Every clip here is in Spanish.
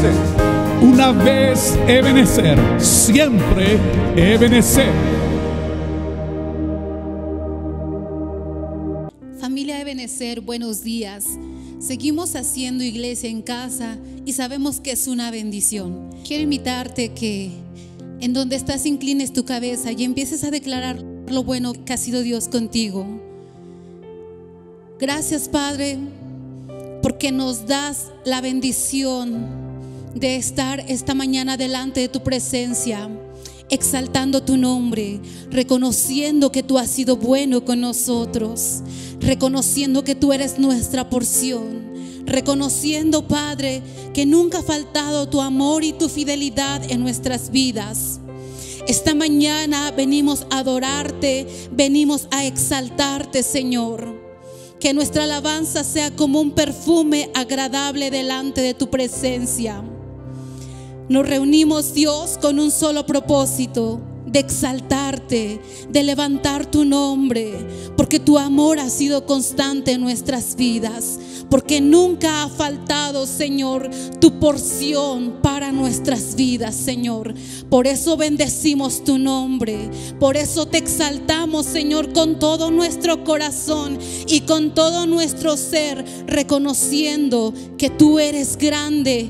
dice: una vez Ebenezer, siempre Ebenezer. Familia Ebenezer, buenos días. Seguimos haciendo iglesia en casa y sabemos que es una bendición. Quiero invitarte que en donde estás inclines tu cabeza y empieces a declarar lo bueno que ha sido Dios contigo. Gracias, Padre, porque nos das la bendición de estar esta mañana delante de tu presencia, exaltando tu nombre, reconociendo que tú has sido bueno con nosotros, reconociendo que tú eres nuestra porción, reconociendo, Padre, que nunca ha faltado tu amor y tu fidelidad en nuestras vidas. Esta mañana venimos a adorarte, venimos a exaltarte, Señor. Que nuestra alabanza sea como un perfume agradable delante de tu presencia. Nos reunimos, Dios, con un solo propósito: de exaltarte, de levantar tu nombre, porque tu amor ha sido constante en nuestras vidas, porque nunca ha faltado, Señor, tu porción para nuestras vidas, Señor. Por eso bendecimos tu nombre, por eso te exaltamos, Señor, con todo nuestro corazón y con todo nuestro ser, reconociendo que tú eres grande,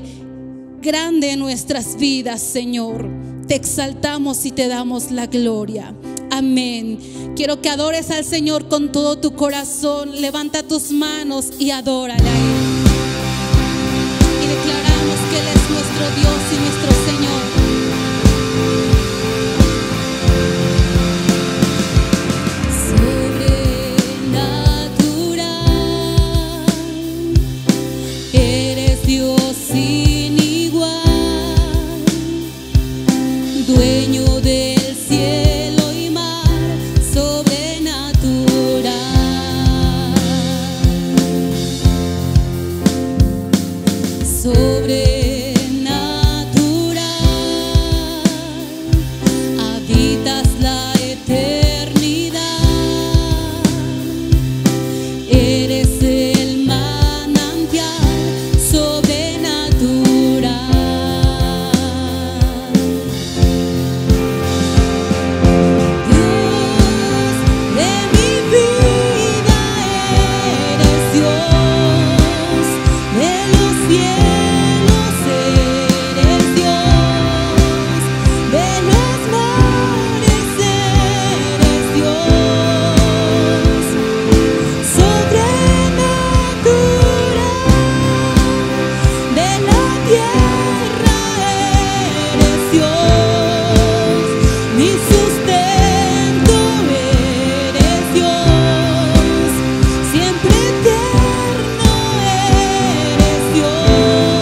grande en nuestras vidas, Señor. Te exaltamos y te damos la gloria. Amén. Quiero que adores al Señor con todo tu corazón. Levanta tus manos y adórale a Él. Y declaramos que Él es nuestro Dios y nuestro Señor. Sobrenatural, eres Dios sin igual, dueño del cielo y mar, sobrenatural. Sobrenatural, habitas la eternidad, eres el manantial, sobrenatural. Siempre eterno eres Dios.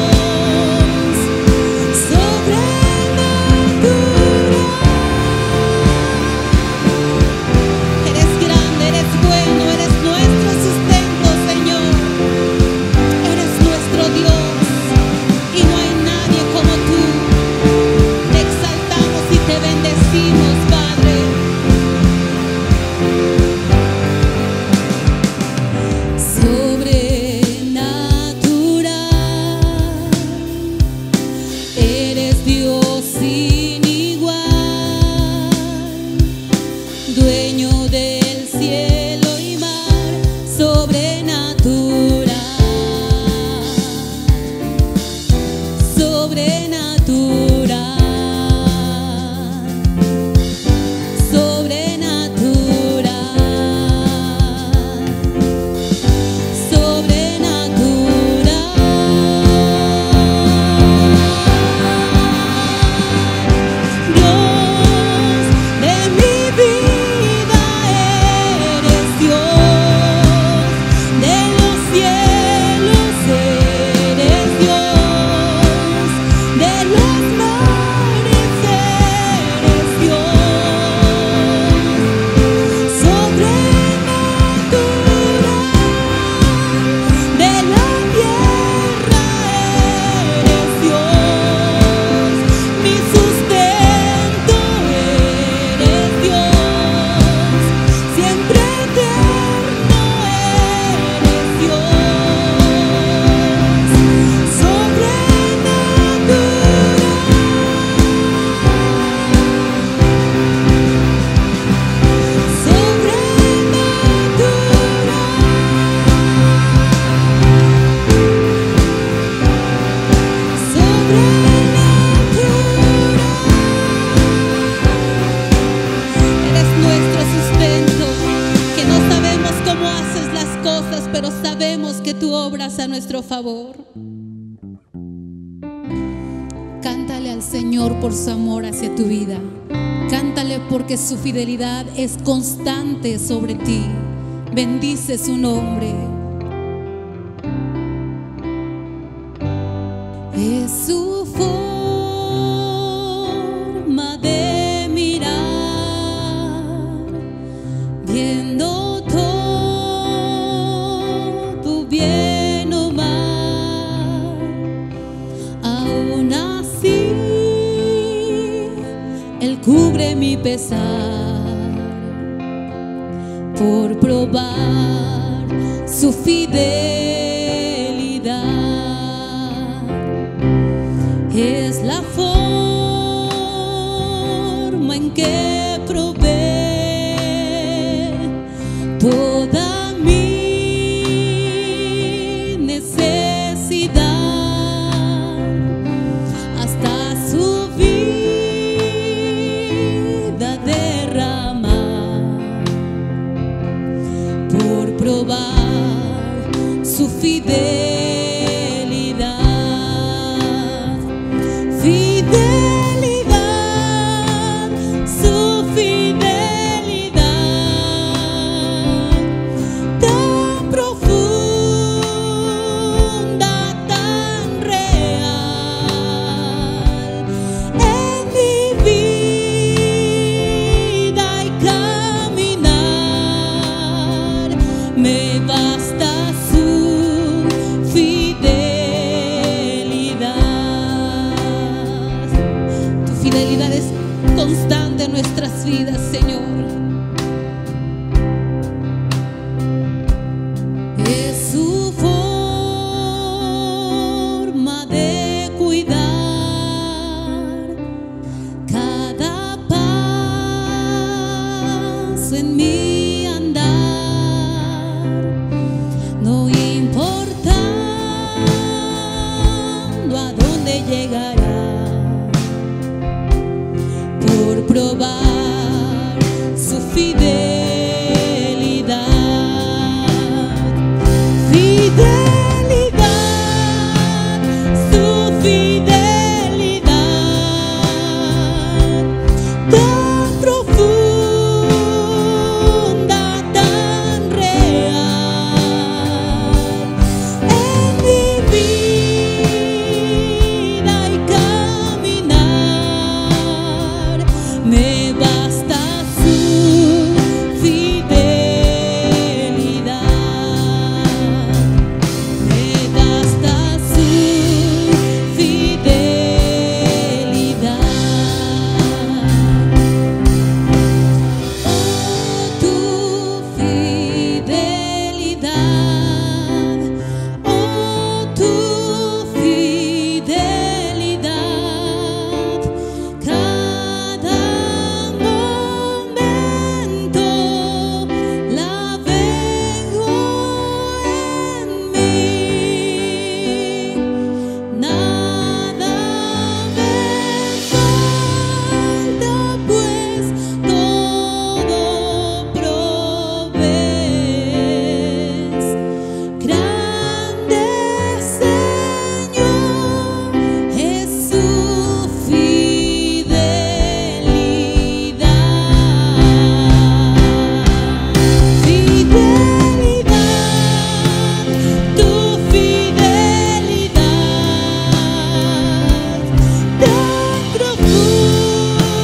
al Señor por su amor hacia tu vida. Cántale porque su fidelidad es constante sobre ti. Bendice su nombre. Es su forma de mirar, viendo todo bien o mal. Aún así, Él cubre mi pesar por probar su fidelidad. Es la forma en que provee toda mi necesidad, hasta su vida derramar por probar su fidelidad. Fidelidad, su fidelidad, tan profunda, tan real, en mi vida y caminar, me basta su fidelidad es constante en nuestras vidas, Señor. Es su forma de cuidar cada paso en mi andar, no importando a dónde llegará, por probar su fidelidad. Fidelidad, su fidelidad, tan profunda, tan real, en mi vida y caminar, me basta su fidelidad, me basta su fidelidad. Oh, tu fidelidad, oh, tu fidelidad, cada momento la veo en mí, nada me falta, pues todo provees. Grande Señor es su fidelidad. Fidelidad, tu fidelidad, tan profunda,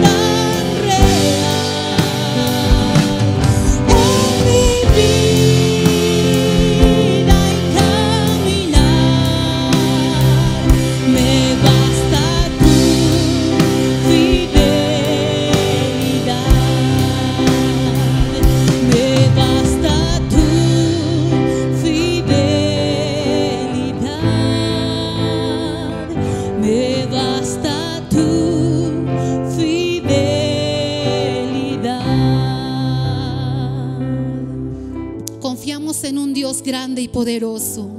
tan real, en mi vida y caminar, me basta tu fidelidad, me basta tu fidelidad, me basta tu fidelidad. Confiamos en un Dios grande y poderoso,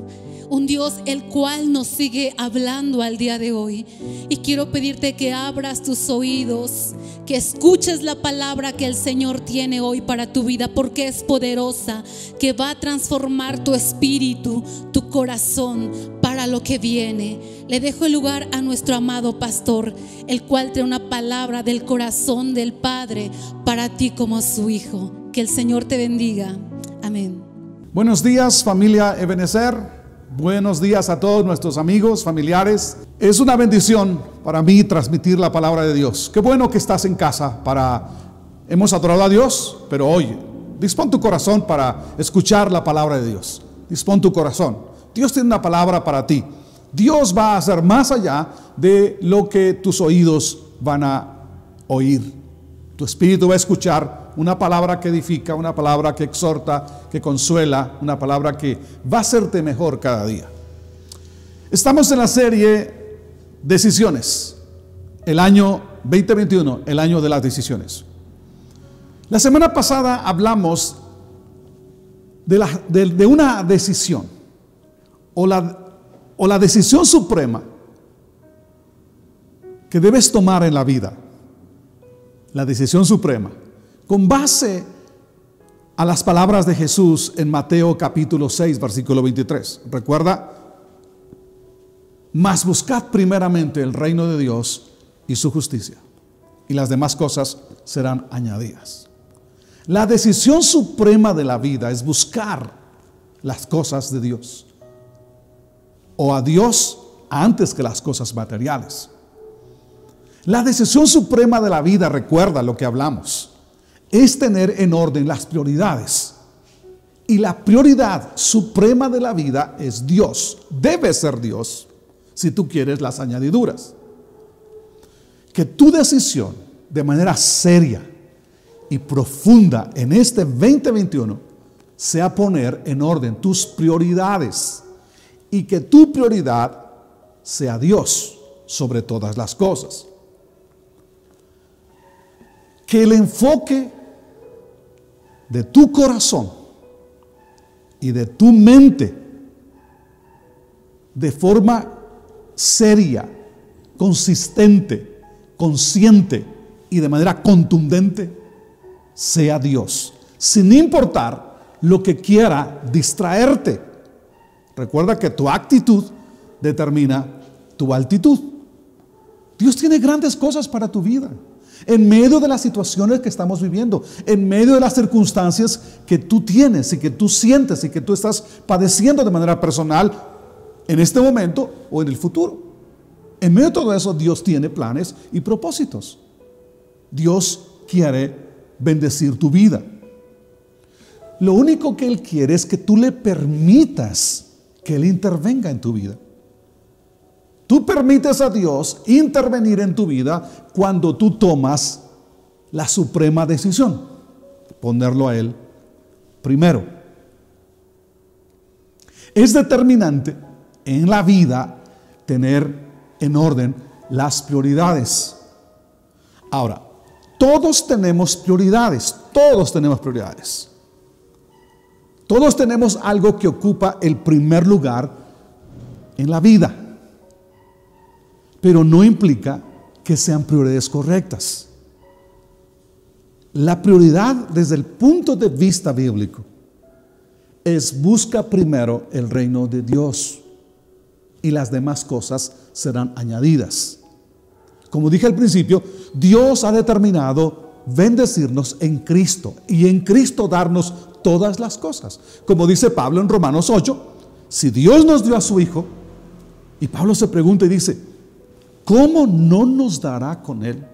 un Dios el cual nos sigue hablando al día de hoy. Y quiero pedirte que abras tus oídos, que escuches la palabra que el Señor tiene hoy para tu vida, porque es poderosa, que va a transformar tu espíritu, tu corazón, para para lo que viene. Le dejo el lugar a nuestro amado pastor, el cual trae una palabra del corazón del Padre para ti como su hijo. Que el Señor te bendiga. Amén. Buenos días, familia Ebenezer. Buenos días a todos nuestros amigos, familiares. Es una bendición para mí transmitir la palabra de Dios. Qué bueno que estás en casa hemos adorado a Dios, pero hoy dispón tu corazón para escuchar la palabra de Dios. Dispón tu corazón. Dios tiene una palabra para ti. Dios va a hacer más allá de lo que tus oídos van a oír. Tu espíritu va a escuchar una palabra que edifica, una palabra que exhorta, que consuela, una palabra que va a hacerte mejor cada día. Estamos en la serie Decisiones, el año 2021, el año de las decisiones. La semana pasada hablamos de una decisión o la decisión suprema que debes tomar en la vida. La decisión suprema, con base a las palabras de Jesús en Mateo capítulo 6, versículo 23. Recuerda: mas buscad primeramente el reino de Dios y su justicia, y las demás cosas serán añadidas. La decisión suprema de la vida es buscar las cosas de Dios, o a Dios antes que las cosas materiales. La decisión suprema de la vida, recuerda lo que hablamos, es tener en orden las prioridades. Y la prioridad suprema de la vida es Dios. Debe ser Dios si tú quieres las añadiduras. Que tu decisión, de manera seria y profunda en este 2021, sea poner en orden tus prioridades. Y que tu prioridad sea Dios sobre todas las cosas. Que el enfoque de tu corazón y de tu mente, de forma seria, consistente, consciente y de manera contundente, sea Dios, sin importar lo que quiera distraerte. Recuerda que tu actitud determina tu altitud. Dios tiene grandes cosas para tu vida. En medio de las situaciones que estamos viviendo, en medio de las circunstancias que tú tienes y que tú sientes y que tú estás padeciendo de manera personal en este momento o en el futuro. En medio de todo eso, Dios tiene planes y propósitos. Dios quiere bendecir tu vida. Lo único que Él quiere es que tú le permitas que Él intervenga en tu vida. Tú permites a Dios intervenir en tu vida cuando tú tomas la suprema decisión, ponerlo a Él primero. Es determinante en la vida tener en orden las prioridades. Ahora, todos tenemos prioridades, todos tenemos prioridades. Todos tenemos algo que ocupa el primer lugar en la vida. Pero no implica que sean prioridades correctas. La prioridad desde el punto de vista bíblico es: busca primero el reino de Dios y las demás cosas serán añadidas. Como dije al principio, Dios ha determinado bendecirnos en Cristo y en Cristo darnos todas las cosas. Como dice Pablo en Romanos 8, si Dios nos dio a su Hijo, y Pablo se pregunta y dice: ¿cómo no nos dará con Él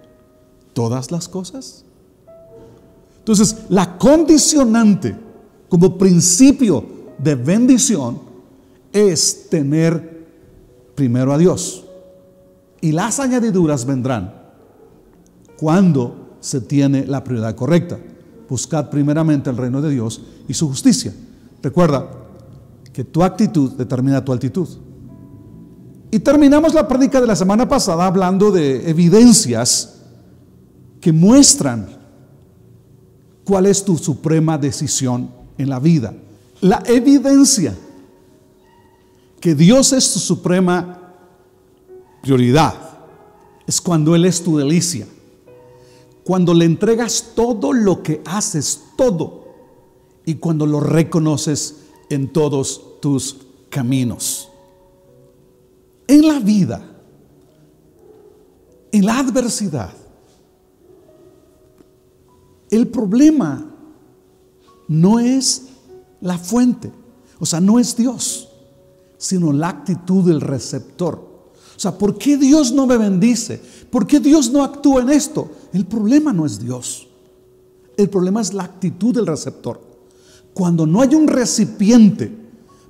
todas las cosas? Entonces, la condicionante como principio de bendición es tener primero a Dios. Y las añadiduras vendrán cuando se tiene la prioridad correcta. Buscad primeramente el reino de Dios y su justicia. Recuerda que tu actitud determina tu altitud. Y terminamos la prédica de la semana pasada hablando de evidencias que muestran cuál es tu suprema decisión en la vida. La evidencia que Dios es tu suprema prioridad es cuando Él es tu delicia, cuando le entregas todo lo que haces, todo, y cuando lo reconoces en todos tus caminos. En la vida, en la adversidad, el problema no es la fuente, o sea, no es Dios, sino la actitud del receptor. O sea, ¿por qué Dios no me bendice? ¿Por qué Dios no actúa en esto? El problema no es Dios. El problema es la actitud del receptor. Cuando no hay un recipiente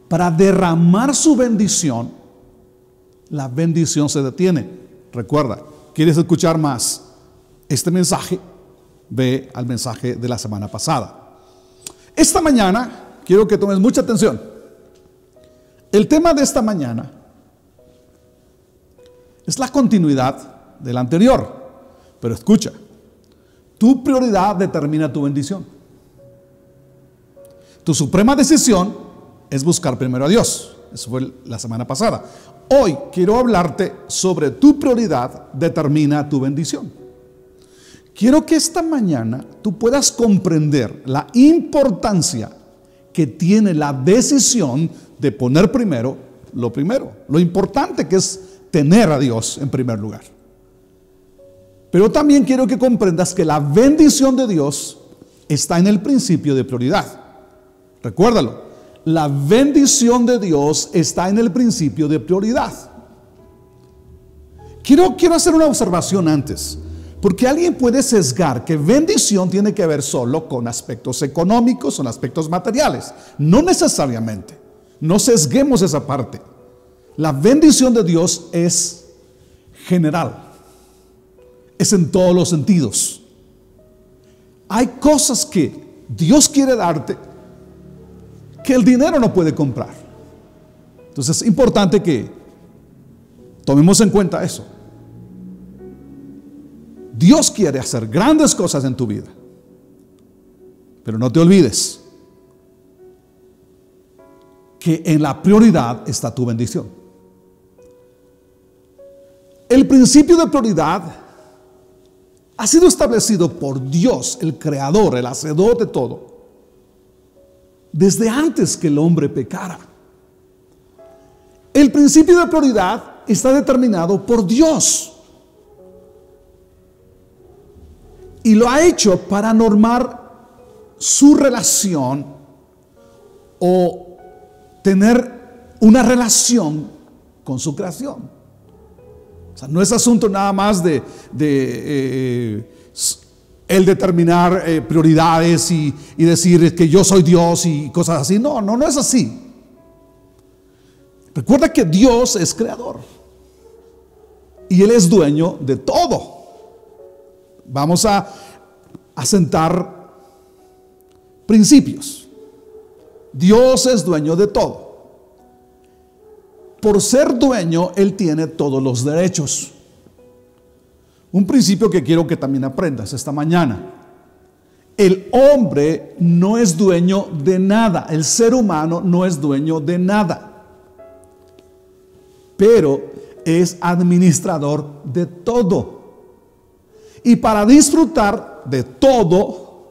para derramar su bendición, la bendición se detiene. Recuerda, ¿quieres escuchar más este mensaje? Ve al mensaje de la semana pasada. Esta mañana quiero que tomes mucha atención. El tema de esta mañana es la continuidad del anterior. Pero escucha, tu prioridad determina tu bendición. Tu suprema decisión es buscar primero a Dios. Eso fue la semana pasada. Hoy quiero hablarte sobre tu prioridad determina tu bendición. Quiero que esta mañana tú puedas comprender la importancia que tiene la decisión de poner primero, lo importante que es tener a Dios en primer lugar. Pero también quiero que comprendas que la bendición de Dios está en el principio de prioridad. Recuérdalo, la bendición de Dios está en el principio de prioridad. Quiero hacer una observación antes, porque alguien puede sesgar que bendición tiene que ver solo con aspectos económicos, con aspectos materiales. No necesariamente. No sesguemos esa parte. La bendición de Dios es general. Es en todos los sentidos. Hay cosas que Dios quiere darte que el dinero no puede comprar. Entonces es importante que tomemos en cuenta eso. Dios quiere hacer grandes cosas en tu vida, pero no te olvides que en la prioridad está tu bendición. El principio de prioridad ha sido establecido por Dios, el creador, el hacedor de todo, desde antes que el hombre pecara. El principio de prioridad está determinado por Dios y lo ha hecho para normar su relación o tener una relación con su creación. O sea, no es asunto nada más de el determinar prioridades y decir que yo soy Dios y cosas así. No es así. Recuerda que Dios es creador y Él es dueño de todo. Vamos a sentar principios. Dios es dueño de todo. Por ser dueño, Él tiene todos los derechos. Un principio que quiero que también aprendas esta mañana. El hombre no es dueño de nada. El ser humano no es dueño de nada. Pero es administrador de todo. Y para disfrutar de todo,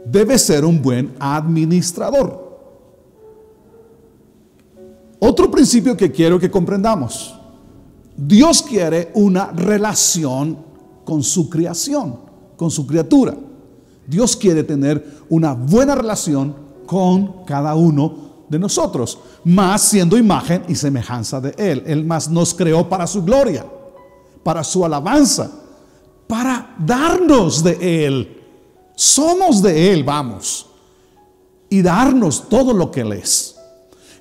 debe ser un buen administrador. Otro principio que quiero que comprendamos. Dios quiere una relación con su creación, con su criatura. Dios quiere tener una buena relación con cada uno de nosotros, más siendo imagen y semejanza de Él. Él más nos creó para su gloria, para su alabanza, para darnos de Él. Somos de Él, vamos, y darnos todo lo que Él es.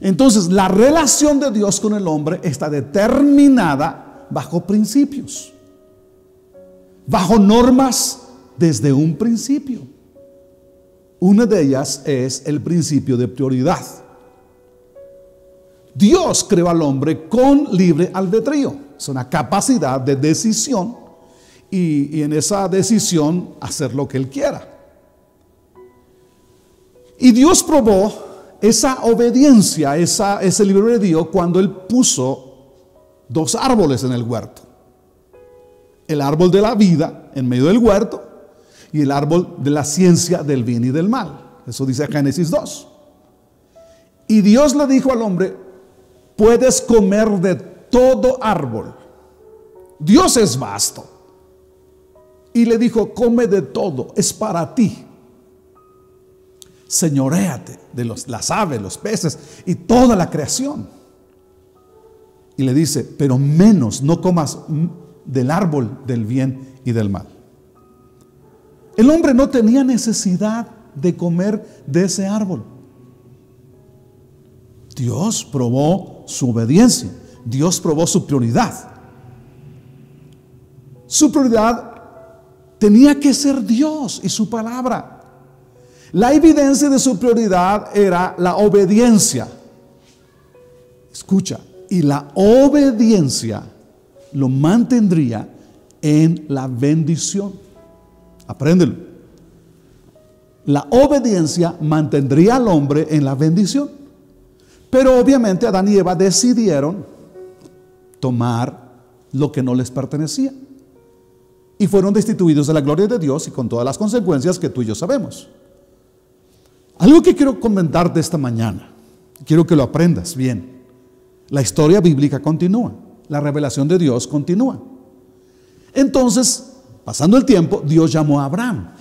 Entonces, la relación de Dios con el hombre está determinada bajo principios, bajo normas desde un principio. Una de ellas es el principio de prioridad. Dios creó al hombre con libre albedrío. Es una capacidad de decisión y en esa decisión hacer lo que Él quiera. Y Dios probó esa obediencia, ese libre albedrío cuando Él puso dos árboles en el huerto. El árbol de la vida en medio del huerto y el árbol de la ciencia del bien y del mal. Eso dice Génesis 2. Y Dios le dijo al hombre: puedes comer de todo árbol. Dios es vasto. Y le dijo, come de todo, es para ti. Señoréate de las aves, los peces y toda la creación. Y le dice, pero menos, no comas del árbol del bien y del mal. El hombre no tenía necesidad de comer de ese árbol. Dios probó su obediencia. Dios probó su prioridad. Su prioridad tenía que ser Dios y su palabra. La evidencia de su prioridad era la obediencia. Escucha, y la obediencia lo mantendría en la bendición. Apréndelo. La obediencia mantendría al hombre en la bendición. Pero obviamente Adán y Eva decidieron tomar lo que no les pertenecía. Y fueron destituidos de la gloria de Dios y con todas las consecuencias que tú y yo sabemos. Algo que quiero comentarte esta mañana, quiero que lo aprendas bien. La historia bíblica continúa, la revelación de Dios continúa. Entonces, pasando el tiempo, Dios llamó a Abraham.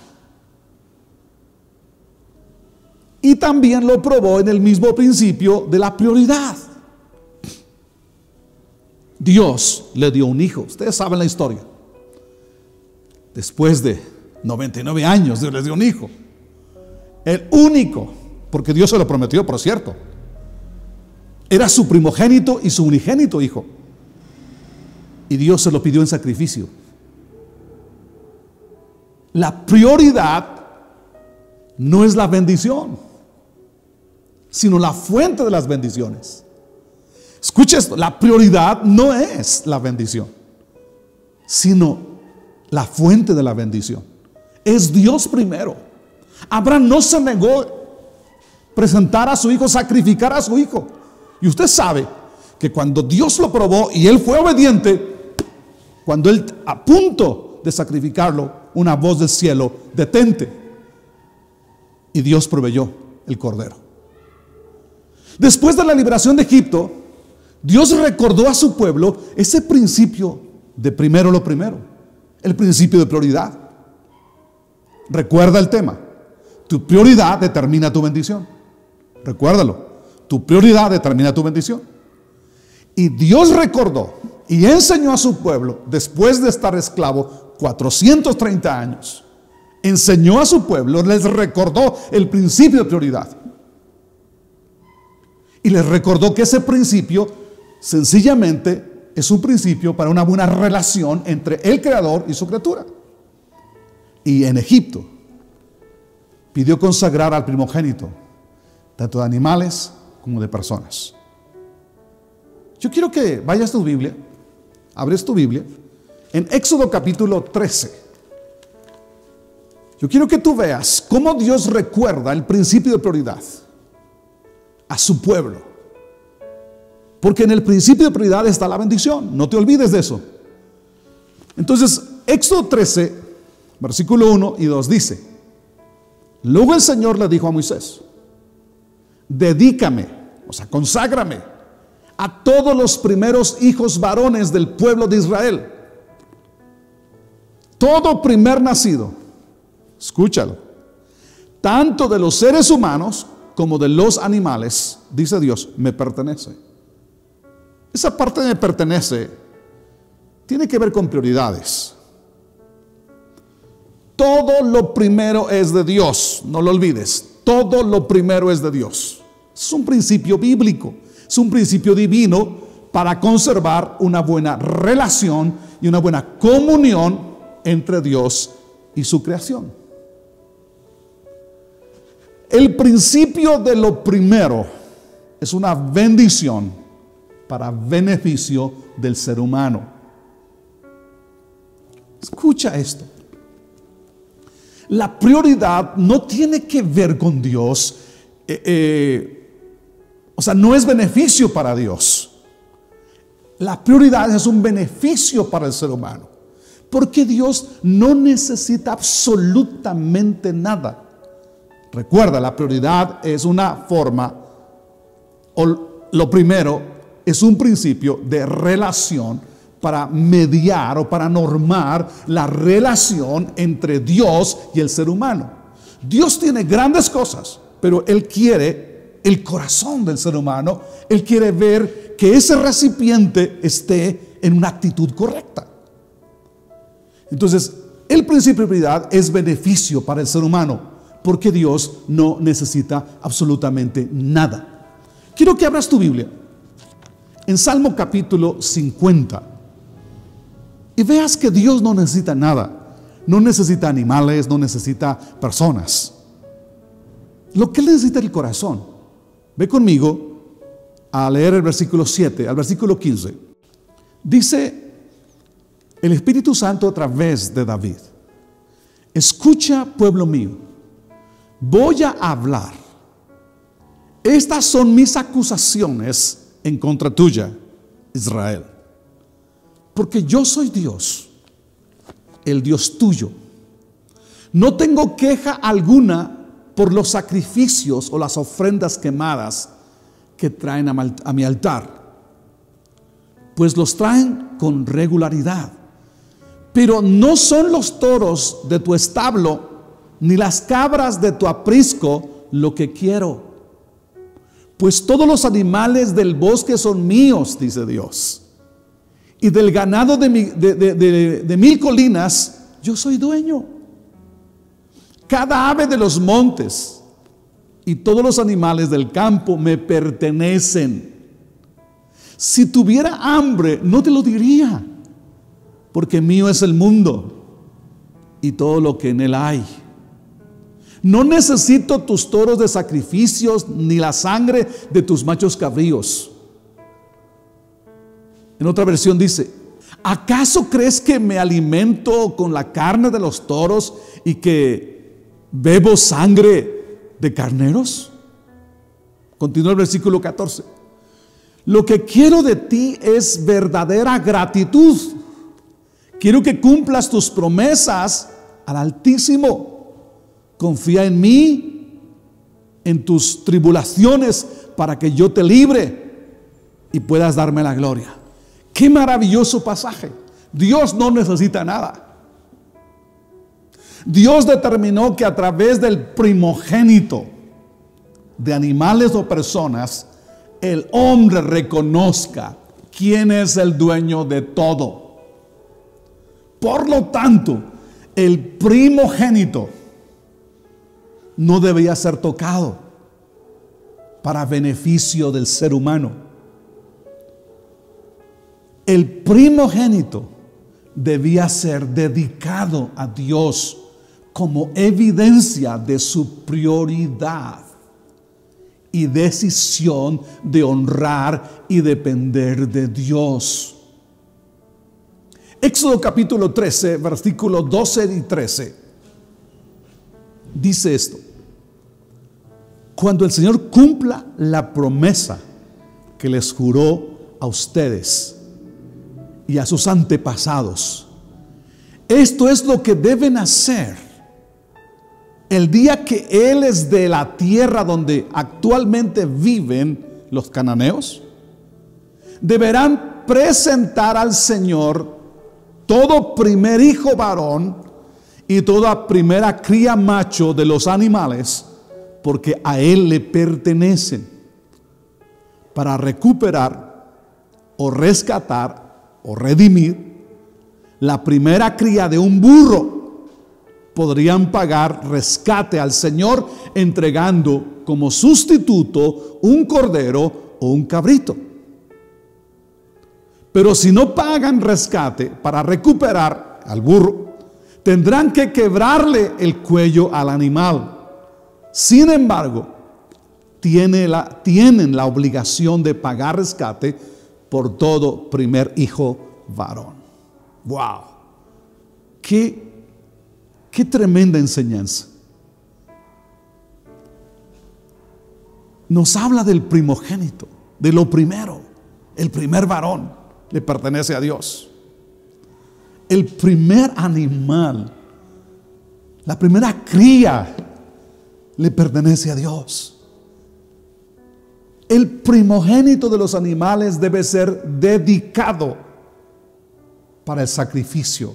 Y también lo probó en el mismo principio de la prioridad. Dios le dio un hijo. Ustedes saben la historia. Después de 99 años, Dios les dio un hijo. El único, porque Dios se lo prometió, por cierto. Era su primogénito y su unigénito hijo. Y Dios se lo pidió en sacrificio. La prioridad no es la bendición, sino la fuente de las bendiciones. Escucha esto, la prioridad no es la bendición, sino la fuente de la bendición. Es Dios primero. Abraham no se negó a presentar a su hijo, sacrificar a su hijo. Y usted sabe que cuando Dios lo probó y él fue obediente, cuando él a punto de sacrificarlo, una voz del cielo, detente. Y Dios proveyó el cordero. Después de la liberación de Egipto, Dios recordó a su pueblo ese principio de primero lo primero, el principio de prioridad. Recuerda el tema. Tu prioridad determina tu bendición. Recuérdalo. Tu prioridad determina tu bendición. Y Dios recordó y enseñó a su pueblo, después de estar esclavo 430 años, enseñó a su pueblo, les recordó el principio de prioridad. Y les recordó que ese principio sencillamente es un principio para una buena relación entre el Creador y su criatura. Y en Egipto pidió consagrar al primogénito, tanto de animales como de personas. Yo quiero que vayas a tu Biblia, abres tu Biblia, en Éxodo capítulo 13. Yo quiero que tú veas cómo Dios recuerda el principio de prioridad a su pueblo. Porque en el principio de prioridad está la bendición, no te olvides de eso. Entonces, Éxodo 13, versículo 1 y 2 dice: luego el Señor le dijo a Moisés: dedícame, o sea, conságrame a todos los primeros hijos varones del pueblo de Israel. Todo primer nacido, escúchalo, tanto de los seres humanos como de los animales, dice Dios, me pertenece. Esa parte de me pertenece tiene que ver con prioridades. Todo lo primero es de Dios, no lo olvides. Todo lo primero es de Dios. Es un principio bíblico, es un principio divino para conservar una buena relación y una buena comunión entre Dios y su creación. El principio de lo primero es una bendición para beneficio del ser humano. Escucha esto. La prioridad no tiene que ver con Dios, o sea, no es beneficio para Dios. La prioridad es un beneficio para el ser humano, porque Dios no necesita absolutamente nada. Recuerda, la prioridad es una forma, o lo primero, es un principio de relación para mediar o para normar la relación entre Dios y el ser humano. Dios tiene grandes cosas, pero Él quiere el corazón del ser humano. Él quiere ver que ese recipiente esté en una actitud correcta. Entonces, el principio de prioridad es beneficio para el ser humano, porque Dios no necesita absolutamente nada. Quiero que abras tu Biblia en Salmo capítulo 50 y veas que Dios no necesita nada. No necesita animales, no necesita personas. Lo que Él necesita es el corazón. Ve conmigo a leer el versículo 7 al versículo 15. Dice el Espíritu Santo a través de David: escucha, pueblo mío, voy a hablar. Estas son mis acusaciones en contra tuya, Israel. Porque yo soy Dios, el Dios tuyo. No tengo queja alguna por los sacrificios o las ofrendas quemadas que traen a mi altar, pues los traen con regularidad. Pero no son los toros de tu establo, ni las cabras de tu aprisco lo que quiero. Pues todos los animales del bosque son míos, dice Dios. Y del ganado de 1000 colinas, yo soy dueño. Cada ave de los montes y todos los animales del campo me pertenecen. Si tuviera hambre, no te lo diría, porque mío es el mundo y todo lo que en él hay. No necesito tus toros de sacrificios, ni la sangre de tus machos cabríos. En otra versión dice: ¿acaso crees que me alimento con la carne de los toros y que bebo sangre de carneros? Continúa el versículo 14. Lo que quiero de ti es verdadera gratitud. Quiero que cumplas tus promesas al Altísimo. Confía en mí, en tus tribulaciones, para que yo te libre y puedas darme la gloria. Qué maravilloso pasaje. Dios no necesita nada. Dios determinó que a través del primogénito de animales o personas, el hombre reconozca quién es el dueño de todo. Por lo tanto, el primogénito no debía ser tocado para beneficio del ser humano. El primogénito debía ser dedicado a Dios como evidencia de su prioridad y decisión de honrar y depender de Dios. Éxodo capítulo 13, versículos 12 y 13, dice esto: cuando el Señor cumpla la promesa que les juró a ustedes y a sus antepasados, esto es lo que deben hacer el día que Él les dé la tierra donde actualmente viven los cananeos. Deberán presentar al Señor todo primer hijo varón y toda primera cría macho de los animales, porque a Él le pertenecen, para recuperar o rescatar o redimir la primera cría de un burro. Podrían pagar rescate al Señor entregando como sustituto un cordero o un cabrito. Pero si no pagan rescate para recuperar al burro, tendrán que quebrarle el cuello al animal. Sin embargo, tienen la obligación de pagar rescate por todo primer hijo varón. ¡Wow! ¡Qué tremenda enseñanza! Nos habla del primogénito, de lo primero. El primer varón le pertenece a Dios. El primer animal, la primera cría, le pertenece a Dios. El primogénito de los animales debe ser dedicado para el sacrificio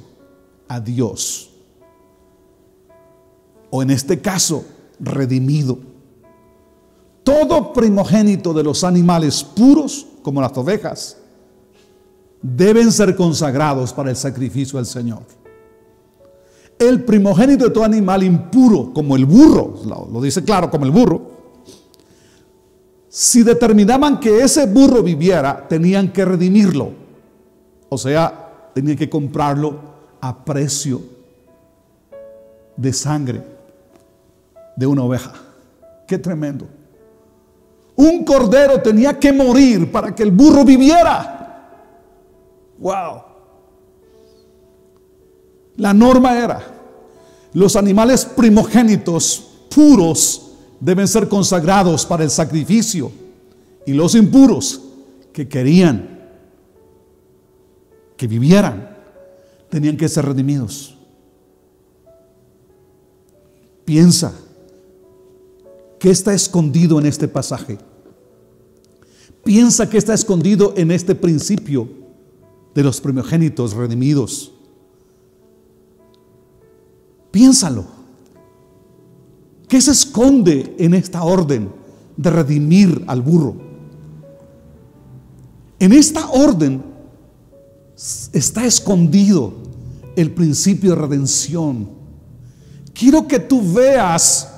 a Dios. O en este caso, redimido. Todo primogénito de los animales puros, como las ovejas, deben ser consagrados para el sacrificio al Señor. El primogénito de todo animal impuro, como el burro, lo dice claro, como el burro, si determinaban que ese burro viviera, tenían que redimirlo. O sea, tenían que comprarlo a precio de sangre de una oveja. ¡Qué tremendo! Un cordero tenía que morir para que el burro viviera. ¡Wow! La norma era: los animales primogénitos puros deben ser consagrados para el sacrificio, y los impuros que querían que vivieran tenían que ser redimidos. Piensa, ¿qué está escondido en este pasaje? Piensa que está escondido en este principio de los primogénitos redimidos. Piénsalo. ¿Qué se esconde en esta orden de redimir al burro? En esta orden está escondido el principio de redención. Quiero que tú veas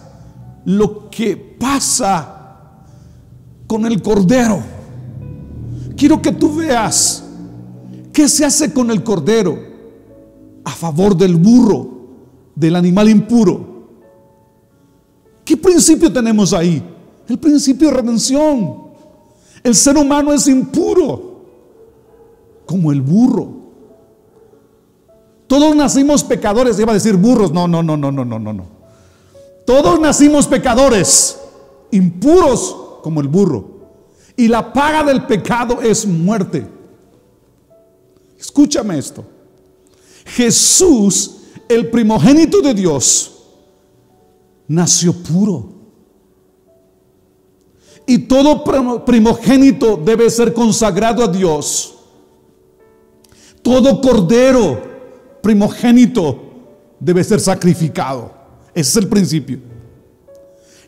lo que pasa con el cordero. Quiero que tú veas qué se hace con el cordero a favor del burro, del animal impuro. ¿Qué principio tenemos ahí? El principio de redención. El ser humano es impuro, como el burro. Todos nacimos pecadores. Iba a decir burros. No. Todos nacimos pecadores, impuros como el burro. Y la paga del pecado es muerte. Escúchame esto. Jesús, el primogénito de Dios, nació puro. Y todo primogénito debe ser consagrado a Dios. Todo cordero primogénito debe ser sacrificado. Ese es el principio.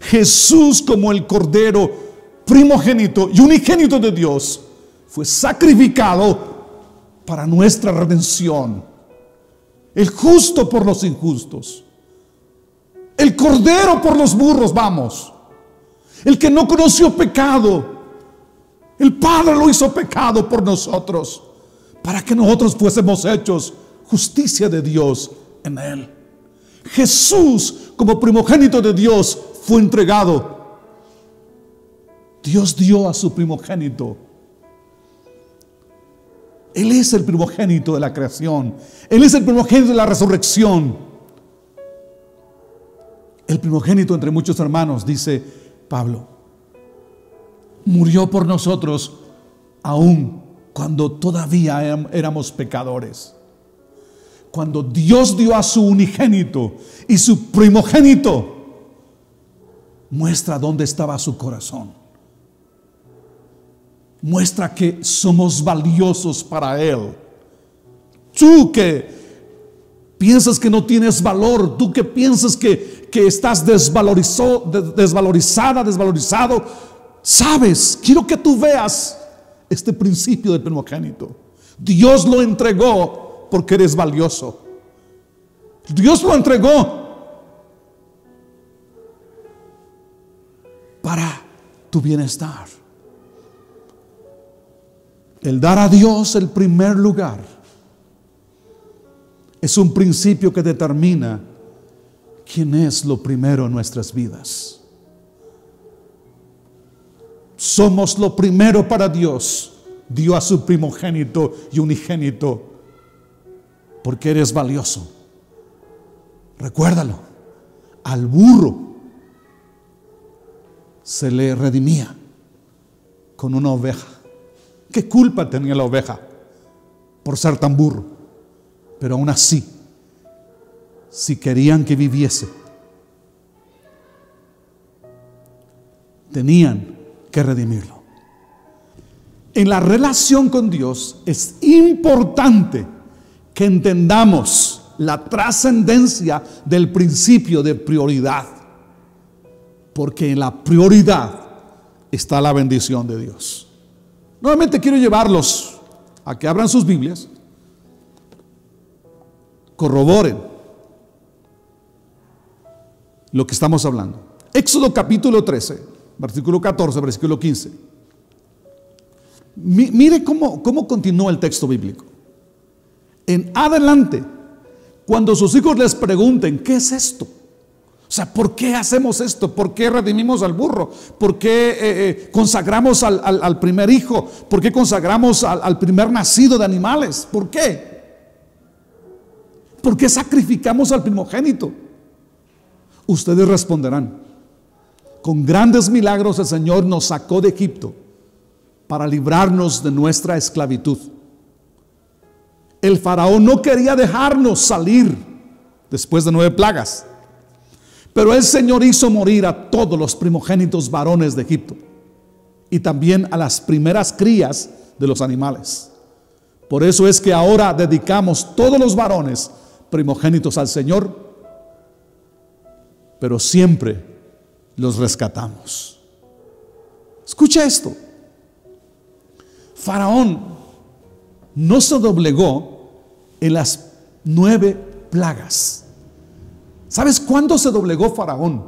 Jesús, como el cordero primogénito y unigénito de Dios, fue sacrificado para nuestra redención. El justo por los injustos, el cordero por los burros, vamos. El que no conoció pecado, el Padre lo hizo pecado por nosotros, para que nosotros fuésemos hechos justicia de Dios en él. Jesús, como primogénito de Dios, fue entregado. Dios dio a su primogénito. Él es el primogénito de la creación. Él es el primogénito de la resurrección. El primogénito entre muchos hermanos, dice Pablo, murió por nosotros aún cuando todavía éramos pecadores. Cuando Dios dio a su unigénito y su primogénito, muestra dónde estaba su corazón. Muestra que somos valiosos para Él. Tú que piensas que no tienes valor, tú que piensas que estás desvalorizado, sabes, quiero que tú veas este principio del primogénito. Dios lo entregó porque eres valioso. Dios lo entregó para tu bienestar. El dar a Dios el primer lugar es un principio que determina quién es lo primero en nuestras vidas. Somos lo primero para Dios. Dio a su primogénito y unigénito porque eres valioso. Recuérdalo. Al burro se le redimía con una oveja. ¿Qué culpa tenía la oveja por ser tan burro? Pero aún así, si querían que viviese, tenían que redimirlo. En la relación con Dios es importante que entendamos la trascendencia del principio de prioridad, porque en la prioridad está la bendición de Dios. Nuevamente quiero llevarlos a que abran sus Biblias, corroboren lo que estamos hablando. Éxodo capítulo 13, versículo 14, versículo 15. Mire cómo continúa el texto bíblico. En adelante, cuando sus hijos les pregunten, ¿qué es esto? O sea, ¿por qué hacemos esto? ¿Por qué redimimos al burro? ¿Por qué consagramos al primer hijo? ¿Por qué consagramos al primer nacido de animales? ¿Por qué? ¿Por qué sacrificamos al primogénito? Ustedes responderán: con grandes milagros el Señor nos sacó de Egipto para librarnos de nuestra esclavitud. El faraón no quería dejarnos salir después de 9 plagas, pero el Señor hizo morir a todos los primogénitos varones de Egipto y también a las primeras crías de los animales. Por eso es que ahora dedicamos todos los varones primogénitos al Señor, pero siempre los rescatamos. Escucha esto: Faraón no se doblegó en las 9 plagas. ¿Sabes cuándo se doblegó Faraón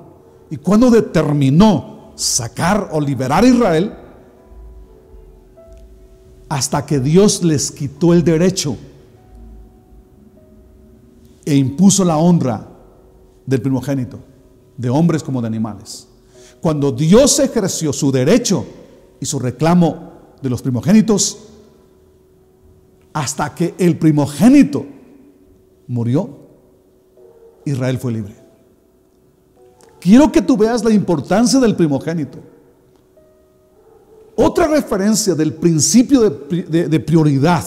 y cuándo determinó sacar o liberar a Israel? Hasta que Dios les quitó el derecho e impuso la honra del primogénito, de hombres como de animales. Cuando Dios ejerció su derecho y su reclamo de los primogénitos, hasta que el primogénito murió, Israel fue libre. Quiero que tú veas la importancia del primogénito. Otra referencia del principio de prioridad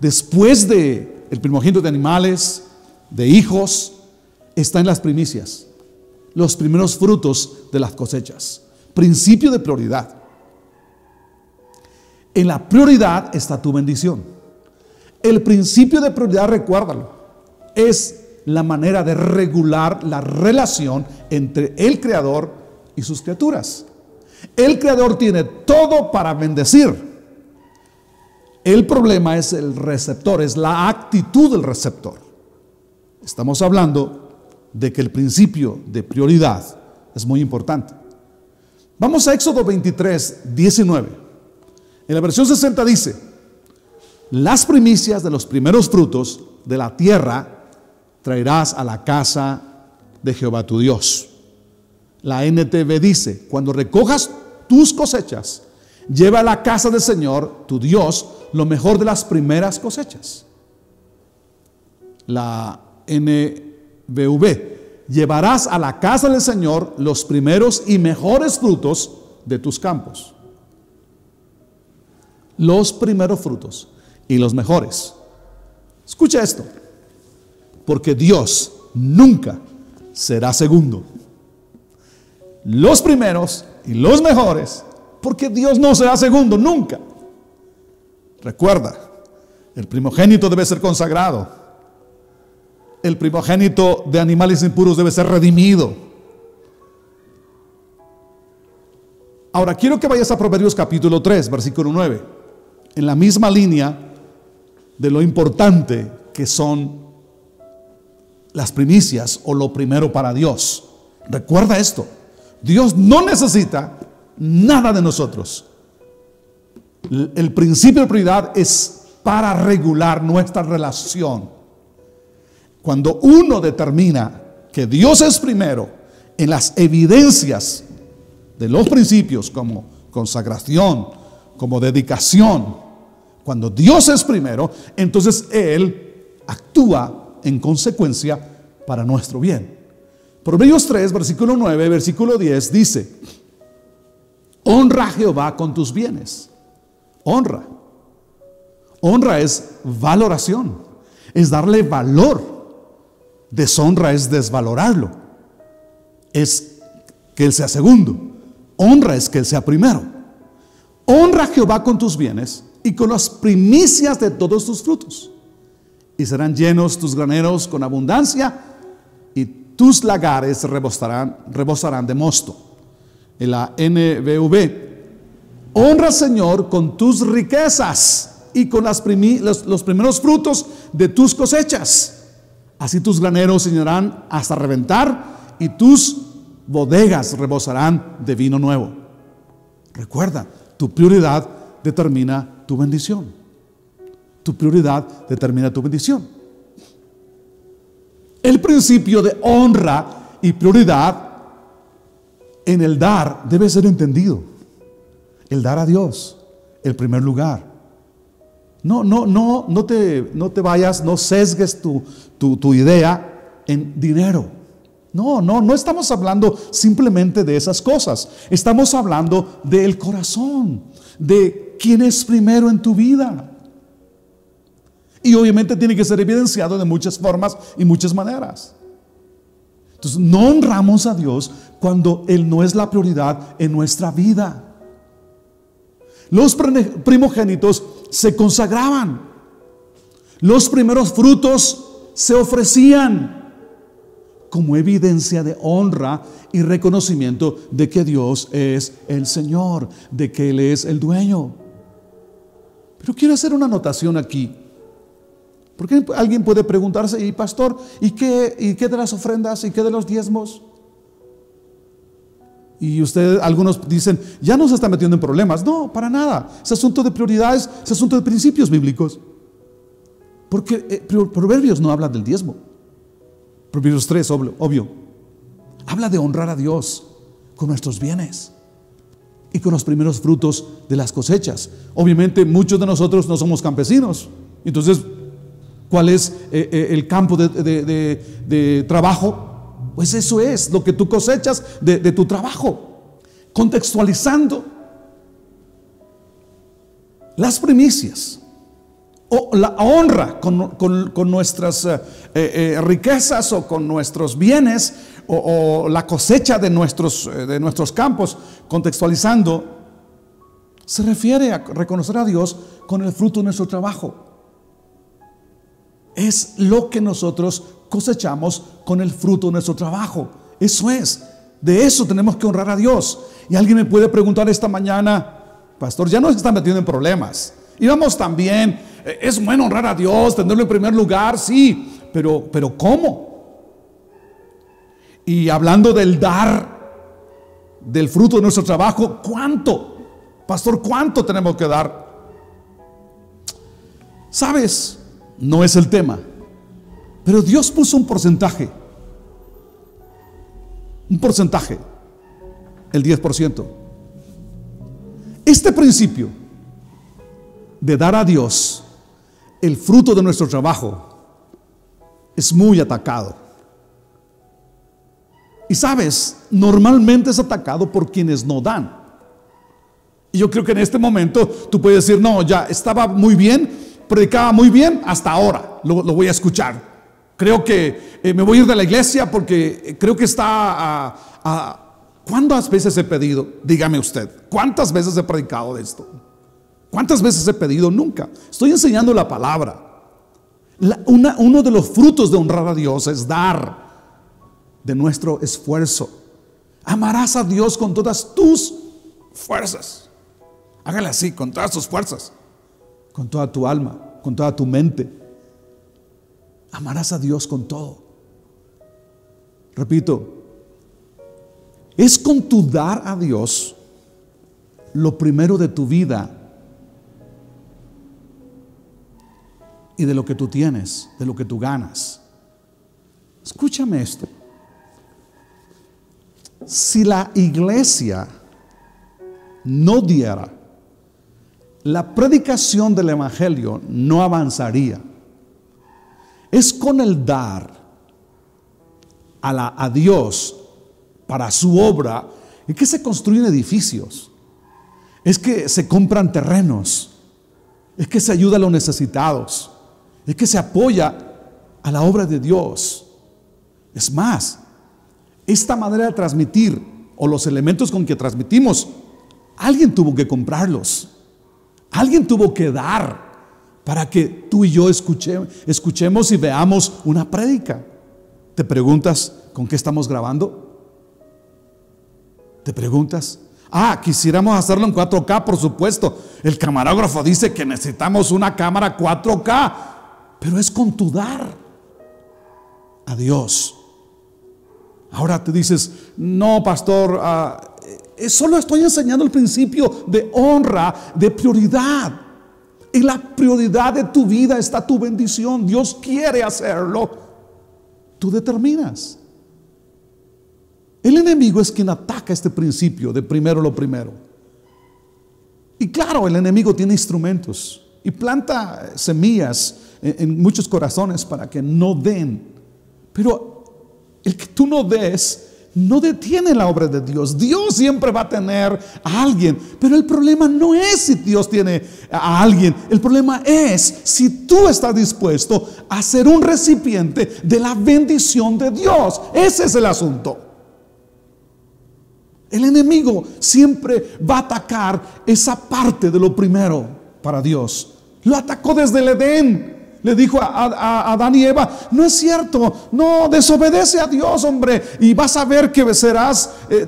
después de el primogénito de animales, de hijos, está en las primicias, los primeros frutos de las cosechas. Principio de prioridad. En la prioridad está tu bendición. El principio de prioridad, recuérdalo, es la manera de regular la relación entre el Creador y sus criaturas. El Creador tiene todo para bendecir. El problema es el receptor, es la actitud del receptor. Estamos hablando de que el principio de prioridad es muy importante. Vamos a Éxodo 23, 19. En la versión 60 dice: las primicias de los primeros frutos de la tierra traerás a la casa de Jehová tu Dios. La NTV dice: cuando recojas tus cosechas, lleva a la casa del Señor tu Dios lo mejor de las primeras cosechas. La NBV: llevarás a la casa del Señor los primeros y mejores frutos de tus campos. Los primeros frutos y los mejores. Escucha esto: porque Dios nunca será segundo. Los primeros y los mejores, porque Dios no será segundo nunca. Recuerda, el primogénito debe ser consagrado. El primogénito de animales impuros debe ser redimido. Ahora quiero que vayas a Proverbios capítulo 3, versículo 9. En la misma línea de lo importante que son las primicias o lo primero para Dios. Recuerda esto: Dios no necesita nada de nosotros. El principio de prioridad es para regular nuestra relación. Cuando uno determina que Dios es primero en las evidencias de los principios, como consagración, como dedicación, cuando Dios es primero, entonces Él actúa en consecuencia para nuestro bien. Proverbios 3, versículo 9, versículo 10 dice: honra a Jehová con tus bienes. Honra. Honra es valoración, es darle valor. Deshonra es desvalorarlo, es que Él sea segundo. Honra es que Él sea primero. Honra a Jehová con tus bienes y con las primicias de todos tus frutos, y serán llenos tus graneros con abundancia, y tus lagares rebosarán de mosto. En la NBV, honra al Señor con tus riquezas y con los primeros frutos de tus cosechas. Así tus graneros se llenarán hasta reventar, y tus bodegas rebosarán de vino nuevo. Recuerda, tu prioridad determina tu bendición. Tu prioridad determina tu bendición. El principio de honra y prioridad en el dar debe ser entendido. El dar a Dios, el primer lugar. No te vayas, no sesgues tu idea en dinero. No estamos hablando simplemente de esas cosas. Estamos hablando del corazón, de quién es primero en tu vida. Y obviamente tiene que ser evidenciado de muchas formas y muchas maneras. Entonces, no honramos a Dios cuando Él no es la prioridad en nuestra vida. Los primogénitos se consagraban. Los primeros frutos se ofrecían como evidencia de honra y reconocimiento de que Dios es el Señor, de que Él es el dueño. Pero quiero hacer una anotación aquí, porque alguien puede preguntarse: y pastor, ¿y qué de las ofrendas? ¿Y qué de los diezmos? Y algunos dicen: ya no se está metiendo en problemas. No, para nada. Es asunto de prioridades, es asunto de principios bíblicos. Porque Proverbios no habla del diezmo. Proverbios 3, obvio, habla de honrar a Dios con nuestros bienes y con los primeros frutos de las cosechas. Obviamente muchos de nosotros no somos campesinos. Entonces, ¿cuál es el campo de trabajo? Pues eso es lo que tú cosechas de tu trabajo. Contextualizando, las primicias o la honra con nuestras riquezas o con nuestros bienes, o la cosecha de nuestros campos, contextualizando, se refiere a reconocer a Dios con el fruto de nuestro trabajo. Es lo que nosotros cosechamos con el fruto de nuestro trabajo. Eso es, de eso tenemos que honrar a Dios. Y alguien me puede preguntar esta mañana: pastor, ya no se están metiendo en problemas, íbamos tan bien. Es bueno honrar a Dios, tenerlo en primer lugar, sí, pero ¿cómo? Y hablando del dar, del fruto de nuestro trabajo, ¿cuánto? Pastor, ¿cuánto tenemos que dar? ¿Sabes? No es el tema, pero Dios puso un porcentaje, el 10%. Este principio de dar a Dios el fruto de nuestro trabajo es muy atacado. Y sabes, normalmente es atacado por quienes no dan. Y yo creo que en este momento tú puedes decir: no, ya estaba muy bien, predicaba muy bien, hasta ahora lo voy a escuchar. Creo que me voy a ir de la iglesia porque creo que está ¿cuántas veces he pedido? Dígame usted, ¿cuántas veces he predicado de esto? ¿Cuántas veces he pedido? Nunca. Estoy enseñando la palabra. Uno de los frutos de honrar a Dios es dar de nuestro esfuerzo. Amarás a Dios con todas tus fuerzas. Hágale así, con todas tus fuerzas, con toda tu alma, con toda tu mente. Amarás a Dios con todo. Repito, es con tu dar a Dios lo primero de tu vida y de lo que tú tienes, de lo que tú ganas. Escúchame esto: si la iglesia no diera, la predicación del evangelio no avanzaría. Es con el dar a Dios para su obra es que se construyen edificios, es que se compran terrenos, es que se ayuda a los necesitados, es que se apoya a la obra de Dios. Es más, esta manera de transmitir, o los elementos con que transmitimos Alguien tuvo que comprarlos. Alguien tuvo que dar para que tú y yo escuchemos y veamos una prédica. ¿Te preguntas con qué estamos grabando? ¿Te preguntas? Quisiéramos hacerlo en 4K, por supuesto. El camarógrafo dice que necesitamos una cámara 4K, pero es con tu dar a Dios. Ahora te dices, no, pastor, solo estoy enseñando el principio de honra, de prioridad. En la prioridad de tu vida está tu bendición. Dios quiere hacerlo. Tú determinas. El enemigo es quien ataca este principio de primero lo primero. Y claro, el enemigo tiene instrumentos y planta semillas en muchos corazones para que no den. Pero el que tú no des no detiene la obra de Dios. Dios siempre va a tener a alguien, pero el problema no es si Dios tiene a alguien. El problema es si tú estás dispuesto a ser un recipiente de la bendición de Dios. Ese es el asunto. El enemigo siempre va a atacar esa parte de lo primero para Dios. Lo atacó desde el Edén. Le dijo a Adán y Eva, no es cierto, no, desobedece a Dios, hombre, y vas a ver que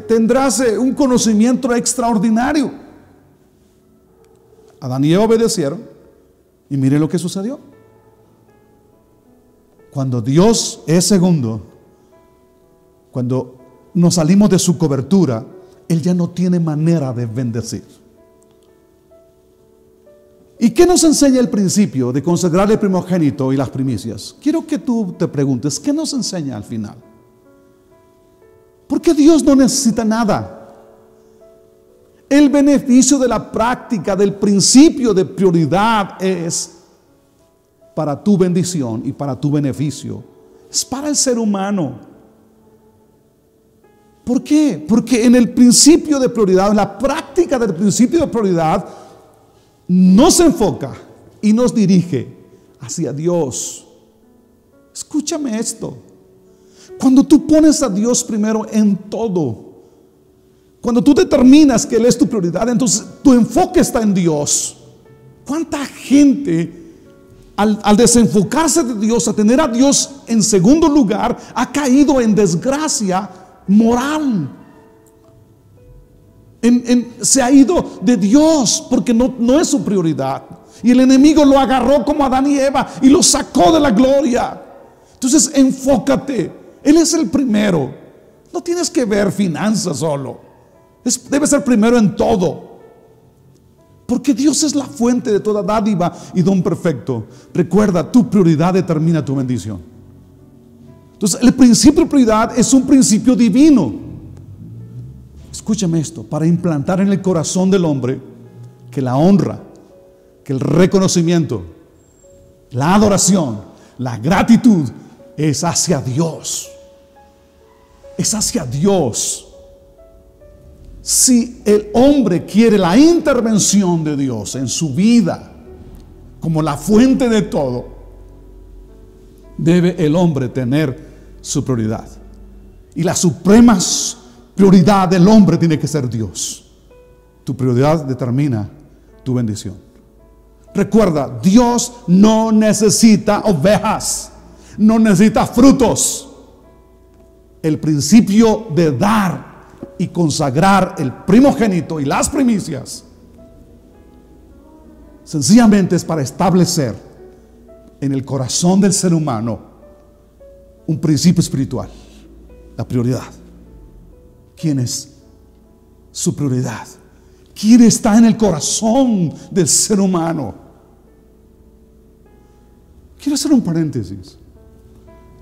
tendrás un conocimiento extraordinario. Adán y Eva obedecieron y mire lo que sucedió. Cuando Dios es segundo, cuando nos salimos de su cobertura, Él ya no tiene manera de bendecir. ¿Y qué nos enseña el principio de consagrar el primogénito y las primicias? Quiero que tú te preguntes, ¿qué nos enseña al final? Porque Dios no necesita nada. El beneficio de la práctica del principio de prioridad es para tu bendición y para tu beneficio. Es para el ser humano. ¿Por qué? Porque en el principio de prioridad, en la práctica del principio de prioridad, nos enfoca y nos dirige hacia Dios. Escúchame esto. Cuando tú pones a Dios primero en todo, cuando tú determinas que Él es tu prioridad, entonces tu enfoque está en Dios. ¿Cuánta gente al desenfocarse de Dios, a tener a Dios en segundo lugar, ha caído en desgracia moral? Se ha ido de Dios porque no es su prioridad. Y el enemigo lo agarró como a Adán y Eva y lo sacó de la gloria. Entonces enfócate. Él es el primero. No tienes que ver finanzas solo. Debe ser primero en todo. Porque Dios es la fuente de toda dádiva y don perfecto. Recuerda, tu prioridad determina tu bendición. Entonces el principio de prioridad es un principio divino. Escúchame esto, para implantar en el corazón del hombre que la honra, que el reconocimiento, la adoración, la gratitud es hacia Dios. Es hacia Dios. Si el hombre quiere la intervención de Dios en su vida como la fuente de todo, debe el hombre tener su prioridad. Y la suprema prioridad del hombre tiene que ser Dios. Tu prioridad determina tu bendición. Recuerda, Dios no necesita ovejas, no necesita frutos. El principio de dar y consagrar el primogénito y las primicias sencillamente es para establecer en el corazón del ser humano un principio espiritual, la prioridad. ¿Quién es su prioridad? ¿Quién está en el corazón del ser humano? Quiero hacer un paréntesis.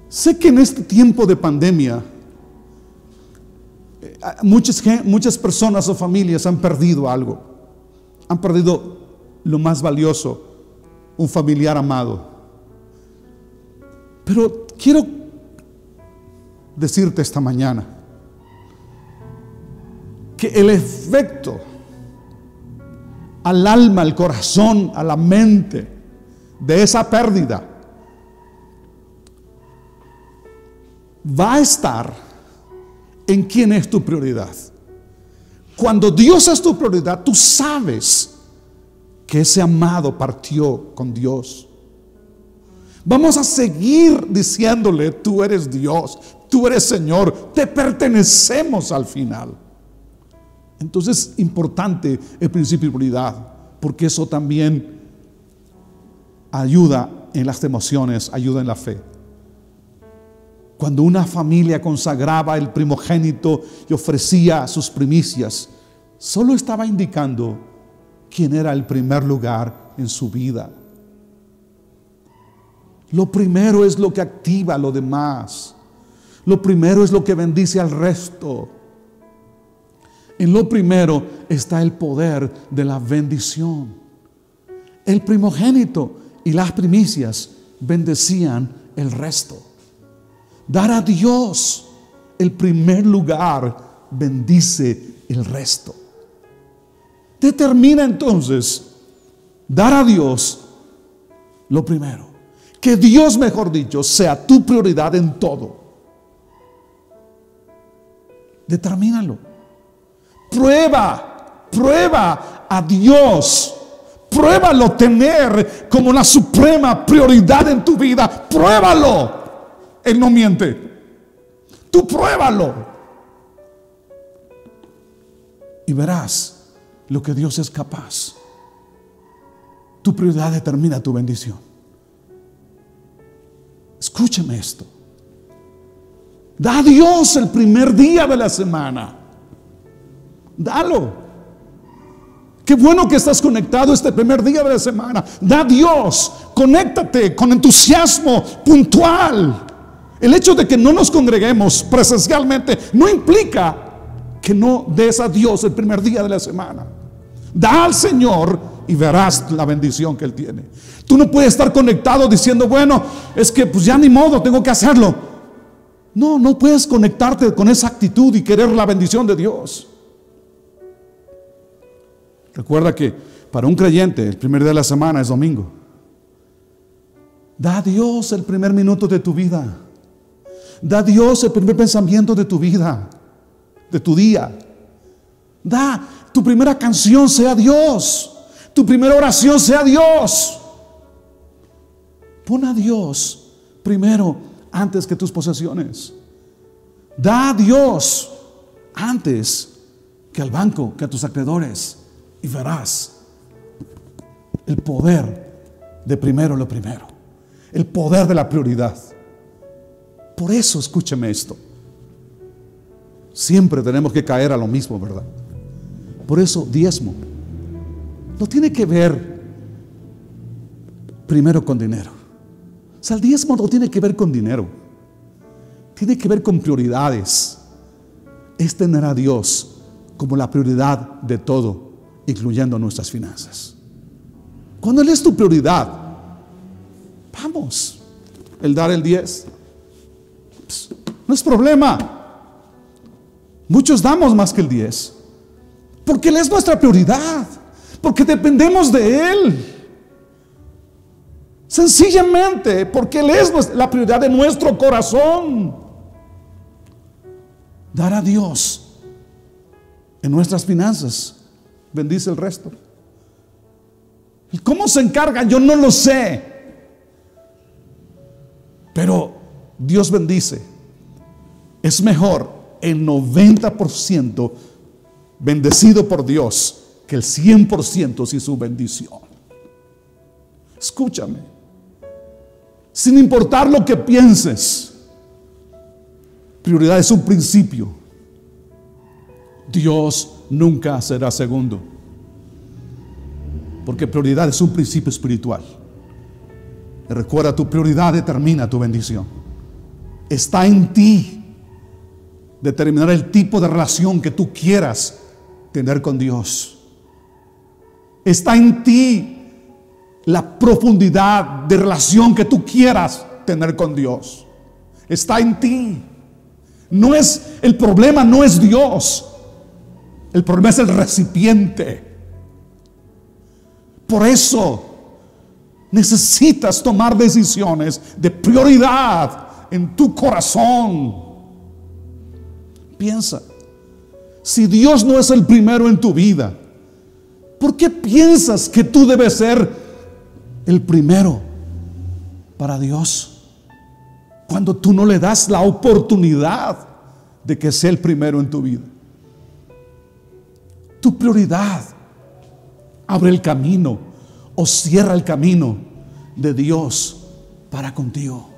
Sé que en este tiempo de pandemia muchas personas o familias han perdido algo. Han perdido lo más valioso, un familiar amado. Pero quiero decirte esta mañana que el efecto al alma, al corazón, a la mente de esa pérdida va a estar en quién es tu prioridad. Cuando Dios es tu prioridad, tú sabes que ese amado partió con Dios. Vamos a seguir diciéndole: tú eres Dios, tú eres Señor, te pertenecemos al final. Entonces es importante el principio de prioridad, porque eso también ayuda en las emociones, ayuda en la fe. Cuando una familia consagraba el primogénito y ofrecía sus primicias, solo estaba indicando quién era el primer lugar en su vida. Lo primero es lo que activa lo demás. Lo primero es lo que bendice al resto. En lo primero está el poder de la bendición. El primogénito y las primicias bendecían el resto. Dar a Dios el primer lugar bendice el resto. Determina entonces dar a Dios lo primero. Que Dios, mejor dicho, sea tu prioridad en todo. Determínalo. Prueba a Dios. Pruébalo tener como la suprema prioridad en tu vida. Pruébalo. Él no miente. Tú pruébalo. Y verás lo que Dios es capaz. Tu prioridad determina tu bendición. Escúchame esto. Da a Dios el primer día de la semana. Dalo. Qué bueno que estás conectado este primer día de la semana. Da a Dios. Conéctate con entusiasmo puntual. El hecho de que no nos congreguemos presencialmente no implica que no des a Dios el primer día de la semana. Da al Señor y verás la bendición que Él tiene. Tú no puedes estar conectado diciendo: bueno, es que pues ya ni modo, tengo que hacerlo. No puedes conectarte con esa actitud y querer la bendición de Dios. Recuerda que para un creyente el primer día de la semana es domingo. Da a Dios el primer minuto de tu vida. Da a Dios el primer pensamiento de tu vida, de tu día. Da tu primera canción sea Dios. Tu primera oración sea Dios. Pon a Dios primero antes que tus posesiones. Da a Dios antes que al banco, que a tus acreedores. Y verás el poder de primero lo primero. El poder de la prioridad. Por eso, escúcheme esto. Siempre tenemos que caer a lo mismo, ¿verdad? Por eso, diezmo no tiene que ver primero con dinero. O sea, el diezmo no tiene que ver con dinero. Tiene que ver con prioridades. Es tener a Dios como la prioridad de todo, incluyendo nuestras finanzas. Cuando Él es tu prioridad, vamos, el dar el 10 no es problema. Muchos damos más que el 10 porque Él es nuestra prioridad, porque dependemos de Él. Sencillamente porque Él es la prioridad de nuestro corazón. Dar a Dios en nuestras finanzas bendice el resto. ¿Y cómo se encargan? Yo no lo sé, pero Dios bendice. Es mejor el 90% bendecido por Dios que el 100% sin su bendición. Escúchame. Sin importar lo que pienses, prioridad es un principio. Dios nunca será segundo, porque prioridad es un principio espiritual. Y recuerda, tu prioridad determina tu bendición. Está en ti determinar el tipo de relación que tú quieras tener con Dios. Está en ti la profundidad de relación que tú quieras tener con Dios. Está en ti. No es el problema, no es Dios. El problema es el recipiente. Por eso necesitas tomar decisiones de prioridad en tu corazón. Piensa, Si Dios no es el primero en tu vida, ¿por qué piensas que tú debes ser el primero para Dios cuando tú no le das la oportunidad de que sea el primero en tu vida? Tu prioridad abre el camino o cierra el camino de Dios para contigo.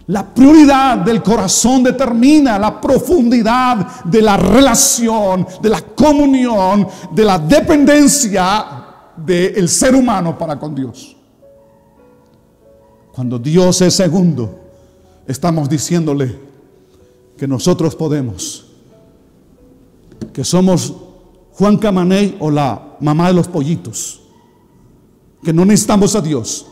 La prioridad del corazón determina la profundidad de la relación, de la comunión, de la dependencia del ser humano para con Dios. Cuando Dios es segundo, estamos diciéndole que nosotros podemos, que somos Juan Camaney o la mamá de los pollitos, que no necesitamos a Dios.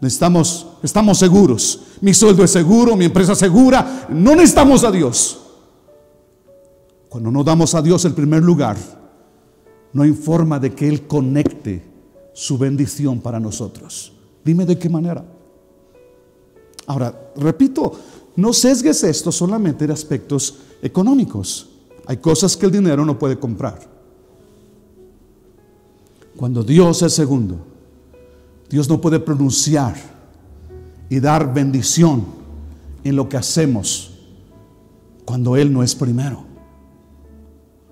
Estamos seguros. Mi sueldo es seguro, mi empresa es segura. No necesitamos a Dios. Cuando no damos a Dios el primer lugar, no hay forma de que Él conecte su bendición para nosotros. Dime de qué manera. Ahora, repito, no sesgues esto solamente de aspectos económicos. Hay cosas que el dinero no puede comprar. Cuando Dios es segundo, Dios no puede pronunciar y dar bendición en lo que hacemos cuando Él no es primero.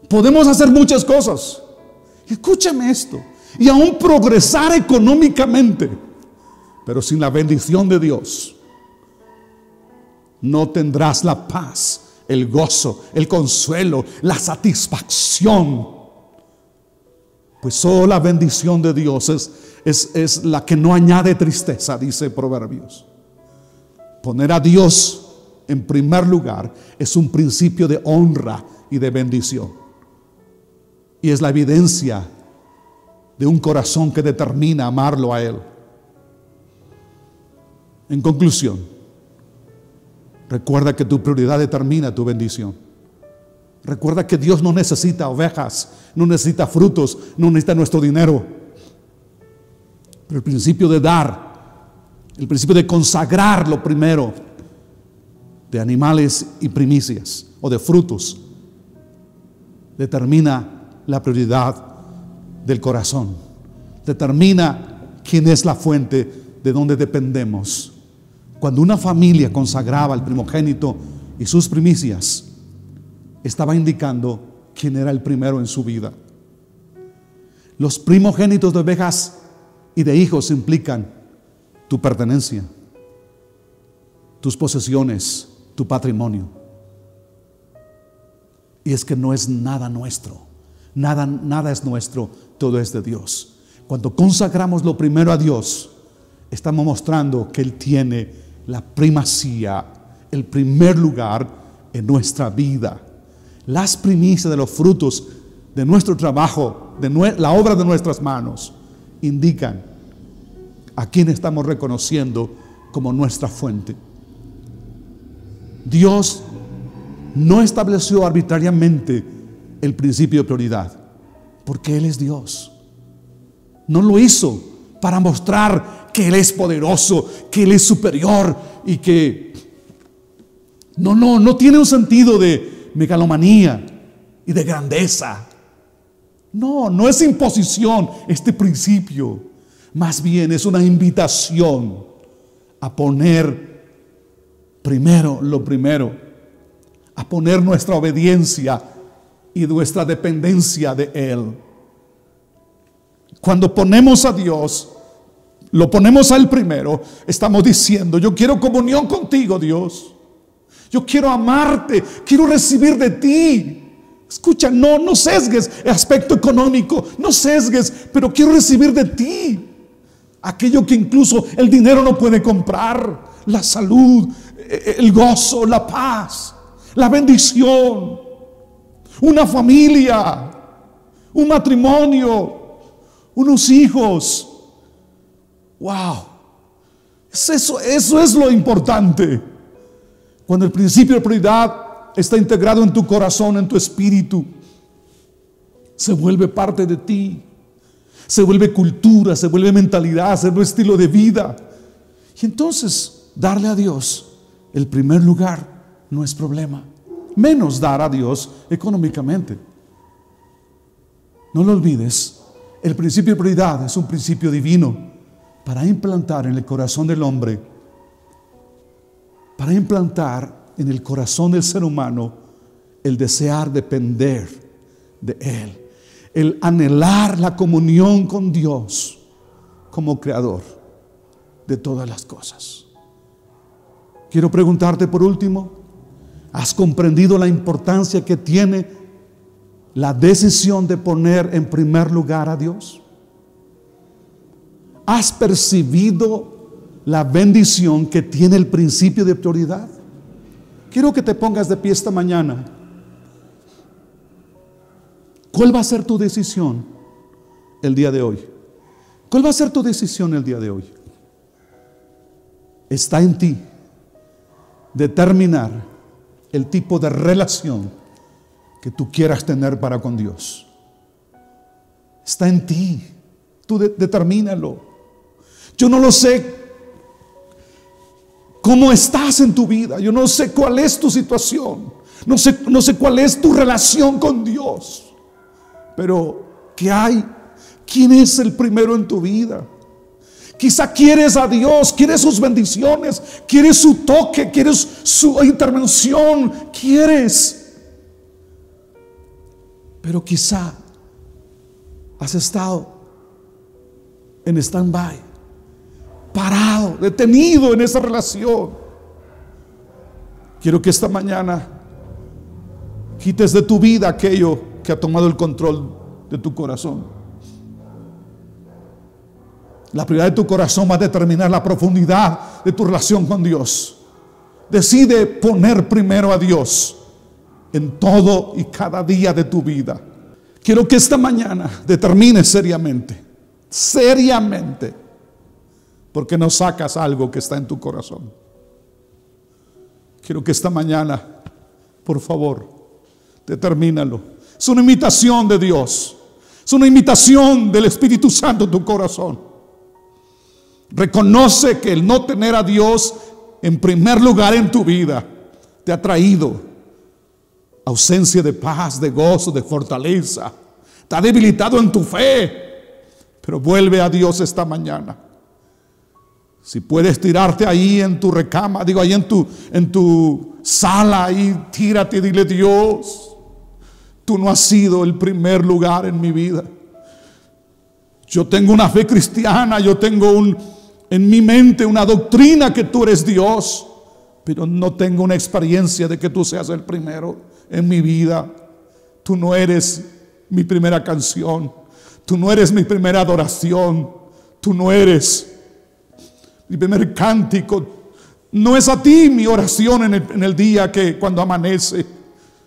Podemos hacer muchas cosas, escúchame esto, y aún progresar económicamente, pero sin la bendición de Dios no tendrás la paz, el gozo, el consuelo, la satisfacción. Pues solo la bendición de Dios es la que no añade tristeza, dice Proverbios. Poner a Dios en primer lugar es un principio de honra y de bendición. Y es la evidencia de un corazón que determina amarlo a Él. En conclusión, recuerda que tu prioridad determina tu bendición. Recuerda que Dios no necesita ovejas, no necesita frutos, no necesita nuestro dinero. Pero el principio de dar, el principio de consagrar lo primero, de animales y primicias o de frutos, determina la prioridad del corazón. Determina quién es la fuente de donde dependemos. Cuando una familia consagraba al primogénito y sus primicias, estaba indicando quién era el primero en su vida. Los primogénitos de ovejas y de hijos implican tu pertenencia, tus posesiones, tu patrimonio. Y es que no es nada nuestro, nada es nuestro, todo es de Dios. Cuando consagramos lo primero a Dios, estamos mostrando que Él tiene la primacía, el primer lugar en nuestra vida. Las primicias de los frutos de nuestro trabajo, de la obra de nuestras manos, indican a quién estamos reconociendo como nuestra fuente. Dios no estableció arbitrariamente el principio de prioridad, porque Él es Dios. No lo hizo para mostrar que Él es poderoso, que Él es superior y que no tiene un sentido de megalomanía y de grandeza. No es imposición este principio, más bien es una invitación a poner primero lo primero, a poner nuestra obediencia y nuestra dependencia de Él. Cuando ponemos a Dios, lo ponemos a Él primero, estamos diciendo: yo quiero comunión contigo, Dios. Yo quiero amarte, quiero recibir de ti. Escucha, no sesgues el aspecto económico, no sesgues, pero quiero recibir de ti aquello que incluso el dinero no puede comprar: la salud, el gozo, la paz, la bendición, una familia, un matrimonio, unos hijos. Wow, eso es lo importante. Cuando el principio de prioridad está integrado en tu corazón, en tu espíritu, se vuelve parte de ti, se vuelve cultura, se vuelve mentalidad, se vuelve estilo de vida. Y entonces darle a Dios el primer lugar no es problema. menos dar a Dios económicamente. No lo olvides, el principio de prioridad es un principio divino para implantar en el corazón del hombre, para implantar en el corazón del ser humano el desear depender de Él, el anhelar la comunión con Dios como creador de todas las cosas. Quiero preguntarte por último, ¿has comprendido la importancia que tiene la decisión de poner en primer lugar a Dios? ¿Has percibido la bendición que tiene el principio de prioridad? Quiero que te pongas de pie esta mañana. ¿Cuál va a ser tu decisión el día de hoy? ¿Cuál va a ser tu decisión el día de hoy? Está en ti determinar el tipo de relación que tú quieras tener para con Dios. Está en ti. Tú determínalo. Yo no lo sé cómo estás en tu vida. Yo no sé cuál es tu situación. No sé cuál es tu relación con Dios. Pero ¿qué hay? ¿Quién es el primero en tu vida? Quizá quieres a Dios, quieres sus bendiciones, quieres su toque, quieres su intervención, quieres. Pero quizá has estado en stand-by, parado, detenido en esa relación. Quiero que esta mañana quites de tu vida aquello que ha tomado el control de tu corazón. La prioridad de tu corazón va a determinar la profundidad de tu relación con Dios. Decide poner primero a Dios en todo y cada día de tu vida. Quiero que esta mañana determines seriamente, porque no sacas algo que está en tu corazón. Quiero que esta mañana, por favor, determínalo. Es una invitación de Dios, es una invitación del Espíritu Santo en tu corazón. Reconoce que el no tener a Dios en primer lugar en tu vida te ha traído ausencia de paz, de gozo, de fortaleza. Te ha debilitado en tu fe. Pero vuelve a Dios esta mañana. Si puedes tirarte ahí en tu recama, ahí en tu sala, ahí tírate y dile: Dios, tú no has sido el primer lugar en mi vida. Yo tengo una fe cristiana, yo tengo en mi mente una doctrina que tú eres Dios, pero no tengo una experiencia de que tú seas el primero en mi vida. Tú no eres mi primera canción, tú no eres mi primera adoración, tú no eres mi primer cántico. No es a ti mi oración en el día que cuando amanece.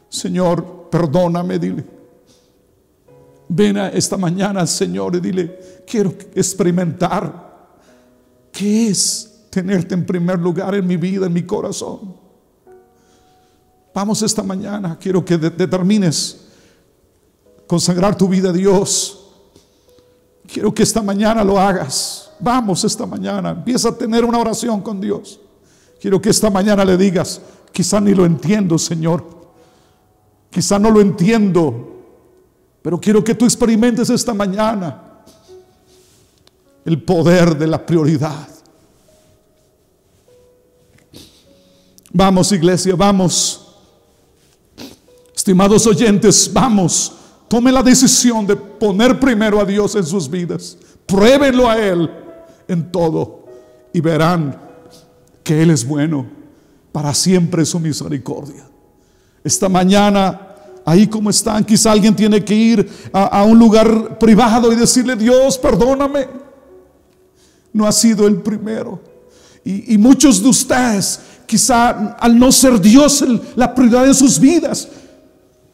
Señor, perdóname, dile. Ven a esta mañana al Señor y dile: quiero experimentar qué es tenerte en primer lugar en mi vida, en mi corazón. Vamos esta mañana, quiero que determines consagrar tu vida a Dios. Quiero que esta mañana lo hagas. Vamos esta mañana, empieza a tener una oración con Dios. Quiero que esta mañana le digas: quizá ni lo entiendo, Señor, quizá no lo entiendo, pero quiero que tú experimentes esta mañana el poder de la prioridad. Vamos, iglesia, vamos. Estimados oyentes, vamos. Tome la decisión de poner primero a Dios en sus vidas. Pruébenlo a Él en todo y verán que Él es bueno. Para siempre su misericordia. Esta mañana, ahí como están, quizá alguien tiene que ir a un lugar privado y decirle: Dios, perdóname, no ha sido el primero. Y muchos de ustedes, quizá al no ser Dios la prioridad en sus vidas,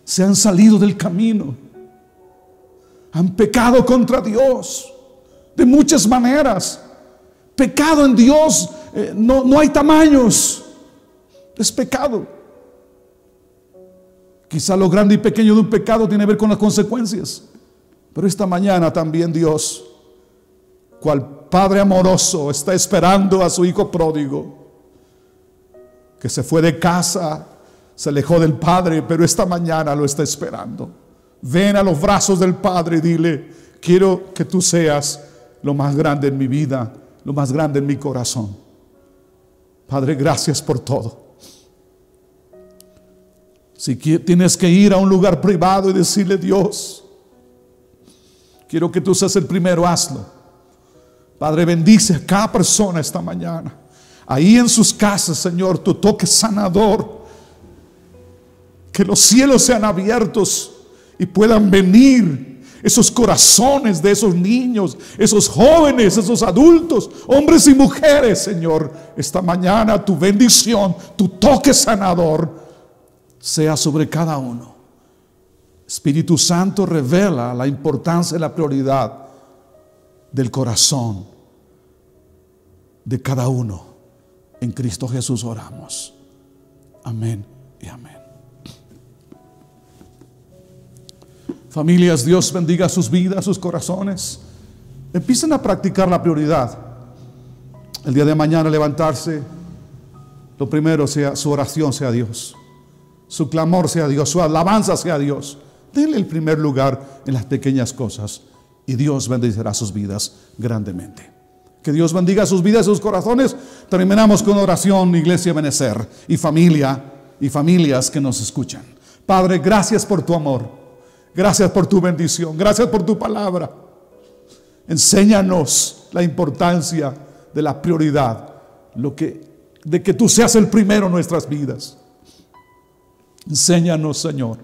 se han salido del camino, han pecado contra Dios de muchas maneras. Pecado en Dios no hay tamaños, es pecado. Quizá lo grande y pequeño de un pecado tiene que ver con las consecuencias. Pero esta mañana también Dios, cual Padre amoroso, está esperando a su hijo pródigo, que se fue de casa Se alejó del Padre, pero esta mañana lo está esperando. Ven a los brazos del Padre y dile: quiero que tú seas lo más grande en mi vida, lo más grande en mi corazón. Padre, gracias por todo. Si tienes que ir a un lugar privado y decirle: Dios, quiero que tú seas el primero, hazlo. Padre, bendice a cada persona esta mañana. Ahí en sus casas, Señor, tu toque sanador. Que los cielos sean abiertos y puedan venir esos corazones de esos niños, esos jóvenes, esos adultos, hombres y mujeres, Señor. Esta mañana tu bendición, tu toque sanador sea sobre cada uno. Espíritu Santo, revela la importancia y la prioridad del corazón de cada uno. En Cristo Jesús oramos. Amén y amén. Familias, Dios bendiga sus vidas, sus corazones. Empiecen a practicar la prioridad. El día de mañana levantarse, lo primero sea su oración sea a Dios, su clamor sea a Dios, su alabanza sea a Dios. Denle el primer lugar en las pequeñas cosas y Dios bendecirá sus vidas grandemente. Que Dios bendiga sus vidas y sus corazones. Terminamos con oración, Iglesia Ebenecer y familia y familias que nos escuchan. Padre, gracias por tu amor. Gracias por tu bendición, gracias por tu palabra. Enséñanos la importancia de la prioridad, de que tú seas el primero en nuestras vidas. Enséñanos, Señor.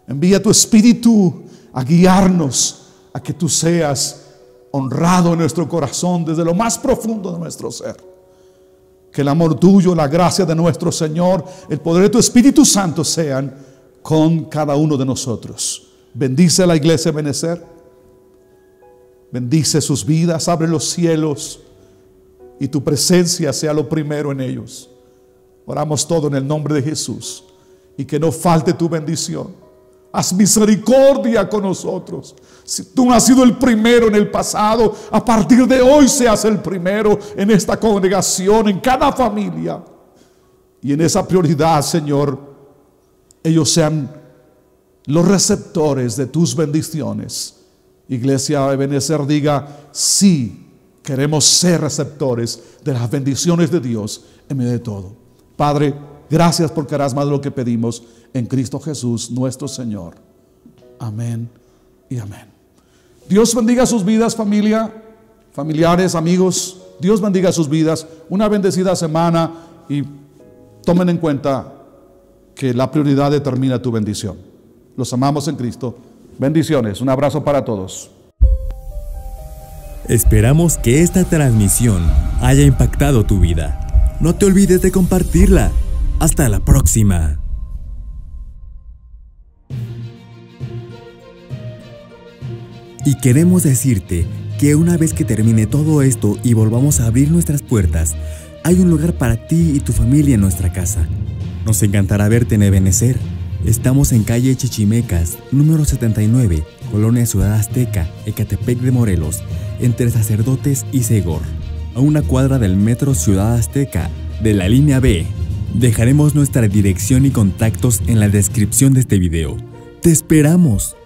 Envía tu Espíritu a guiarnos, a que tú seas honrado en nuestro corazón desde lo más profundo de nuestro ser. Que el amor tuyo, la gracia de nuestro Señor, el poder de tu Espíritu Santo sean con cada uno de nosotros. Bendice a la Iglesia Ebenecer. Bendice sus vidas, abre los cielos y tu presencia sea lo primero en ellos. Oramos todo en el nombre de Jesús. Y que no falte tu bendición. Haz misericordia con nosotros. Si tú no has sido el primero en el pasado, a partir de hoy seas el primero en esta congregación, en cada familia. Y en esa prioridad, Señor, ellos sean los receptores de tus bendiciones. Iglesia Ebenecer, diga: sí, queremos ser receptores de las bendiciones de Dios en medio de todo. Padre, gracias porque harás más de lo que pedimos en Cristo Jesús nuestro Señor. Amén y amén. Dios bendiga sus vidas, familia, familiares, amigos. Dios bendiga sus vidas. Una bendecida semana y tomen en cuenta que la prioridad determina tu bendición. Los amamos en Cristo. Bendiciones. Un abrazo para todos. Esperamos que esta transmisión haya impactado tu vida. No te olvides de compartirla. Hasta la próxima. Y queremos decirte que una vez que termine todo esto y volvamos a abrir nuestras puertas, hay un lugar para ti y tu familia en nuestra casa. Nos encantará verte en Ebenecer. Estamos en calle Chichimecas, número 79, Colonia Ciudad Azteca, Ecatepec de Morelos, entre Sacerdotes y Segor, a una cuadra del metro Ciudad Azteca, de la línea B. Dejaremos nuestra dirección y contactos en la descripción de este video. ¡Te esperamos!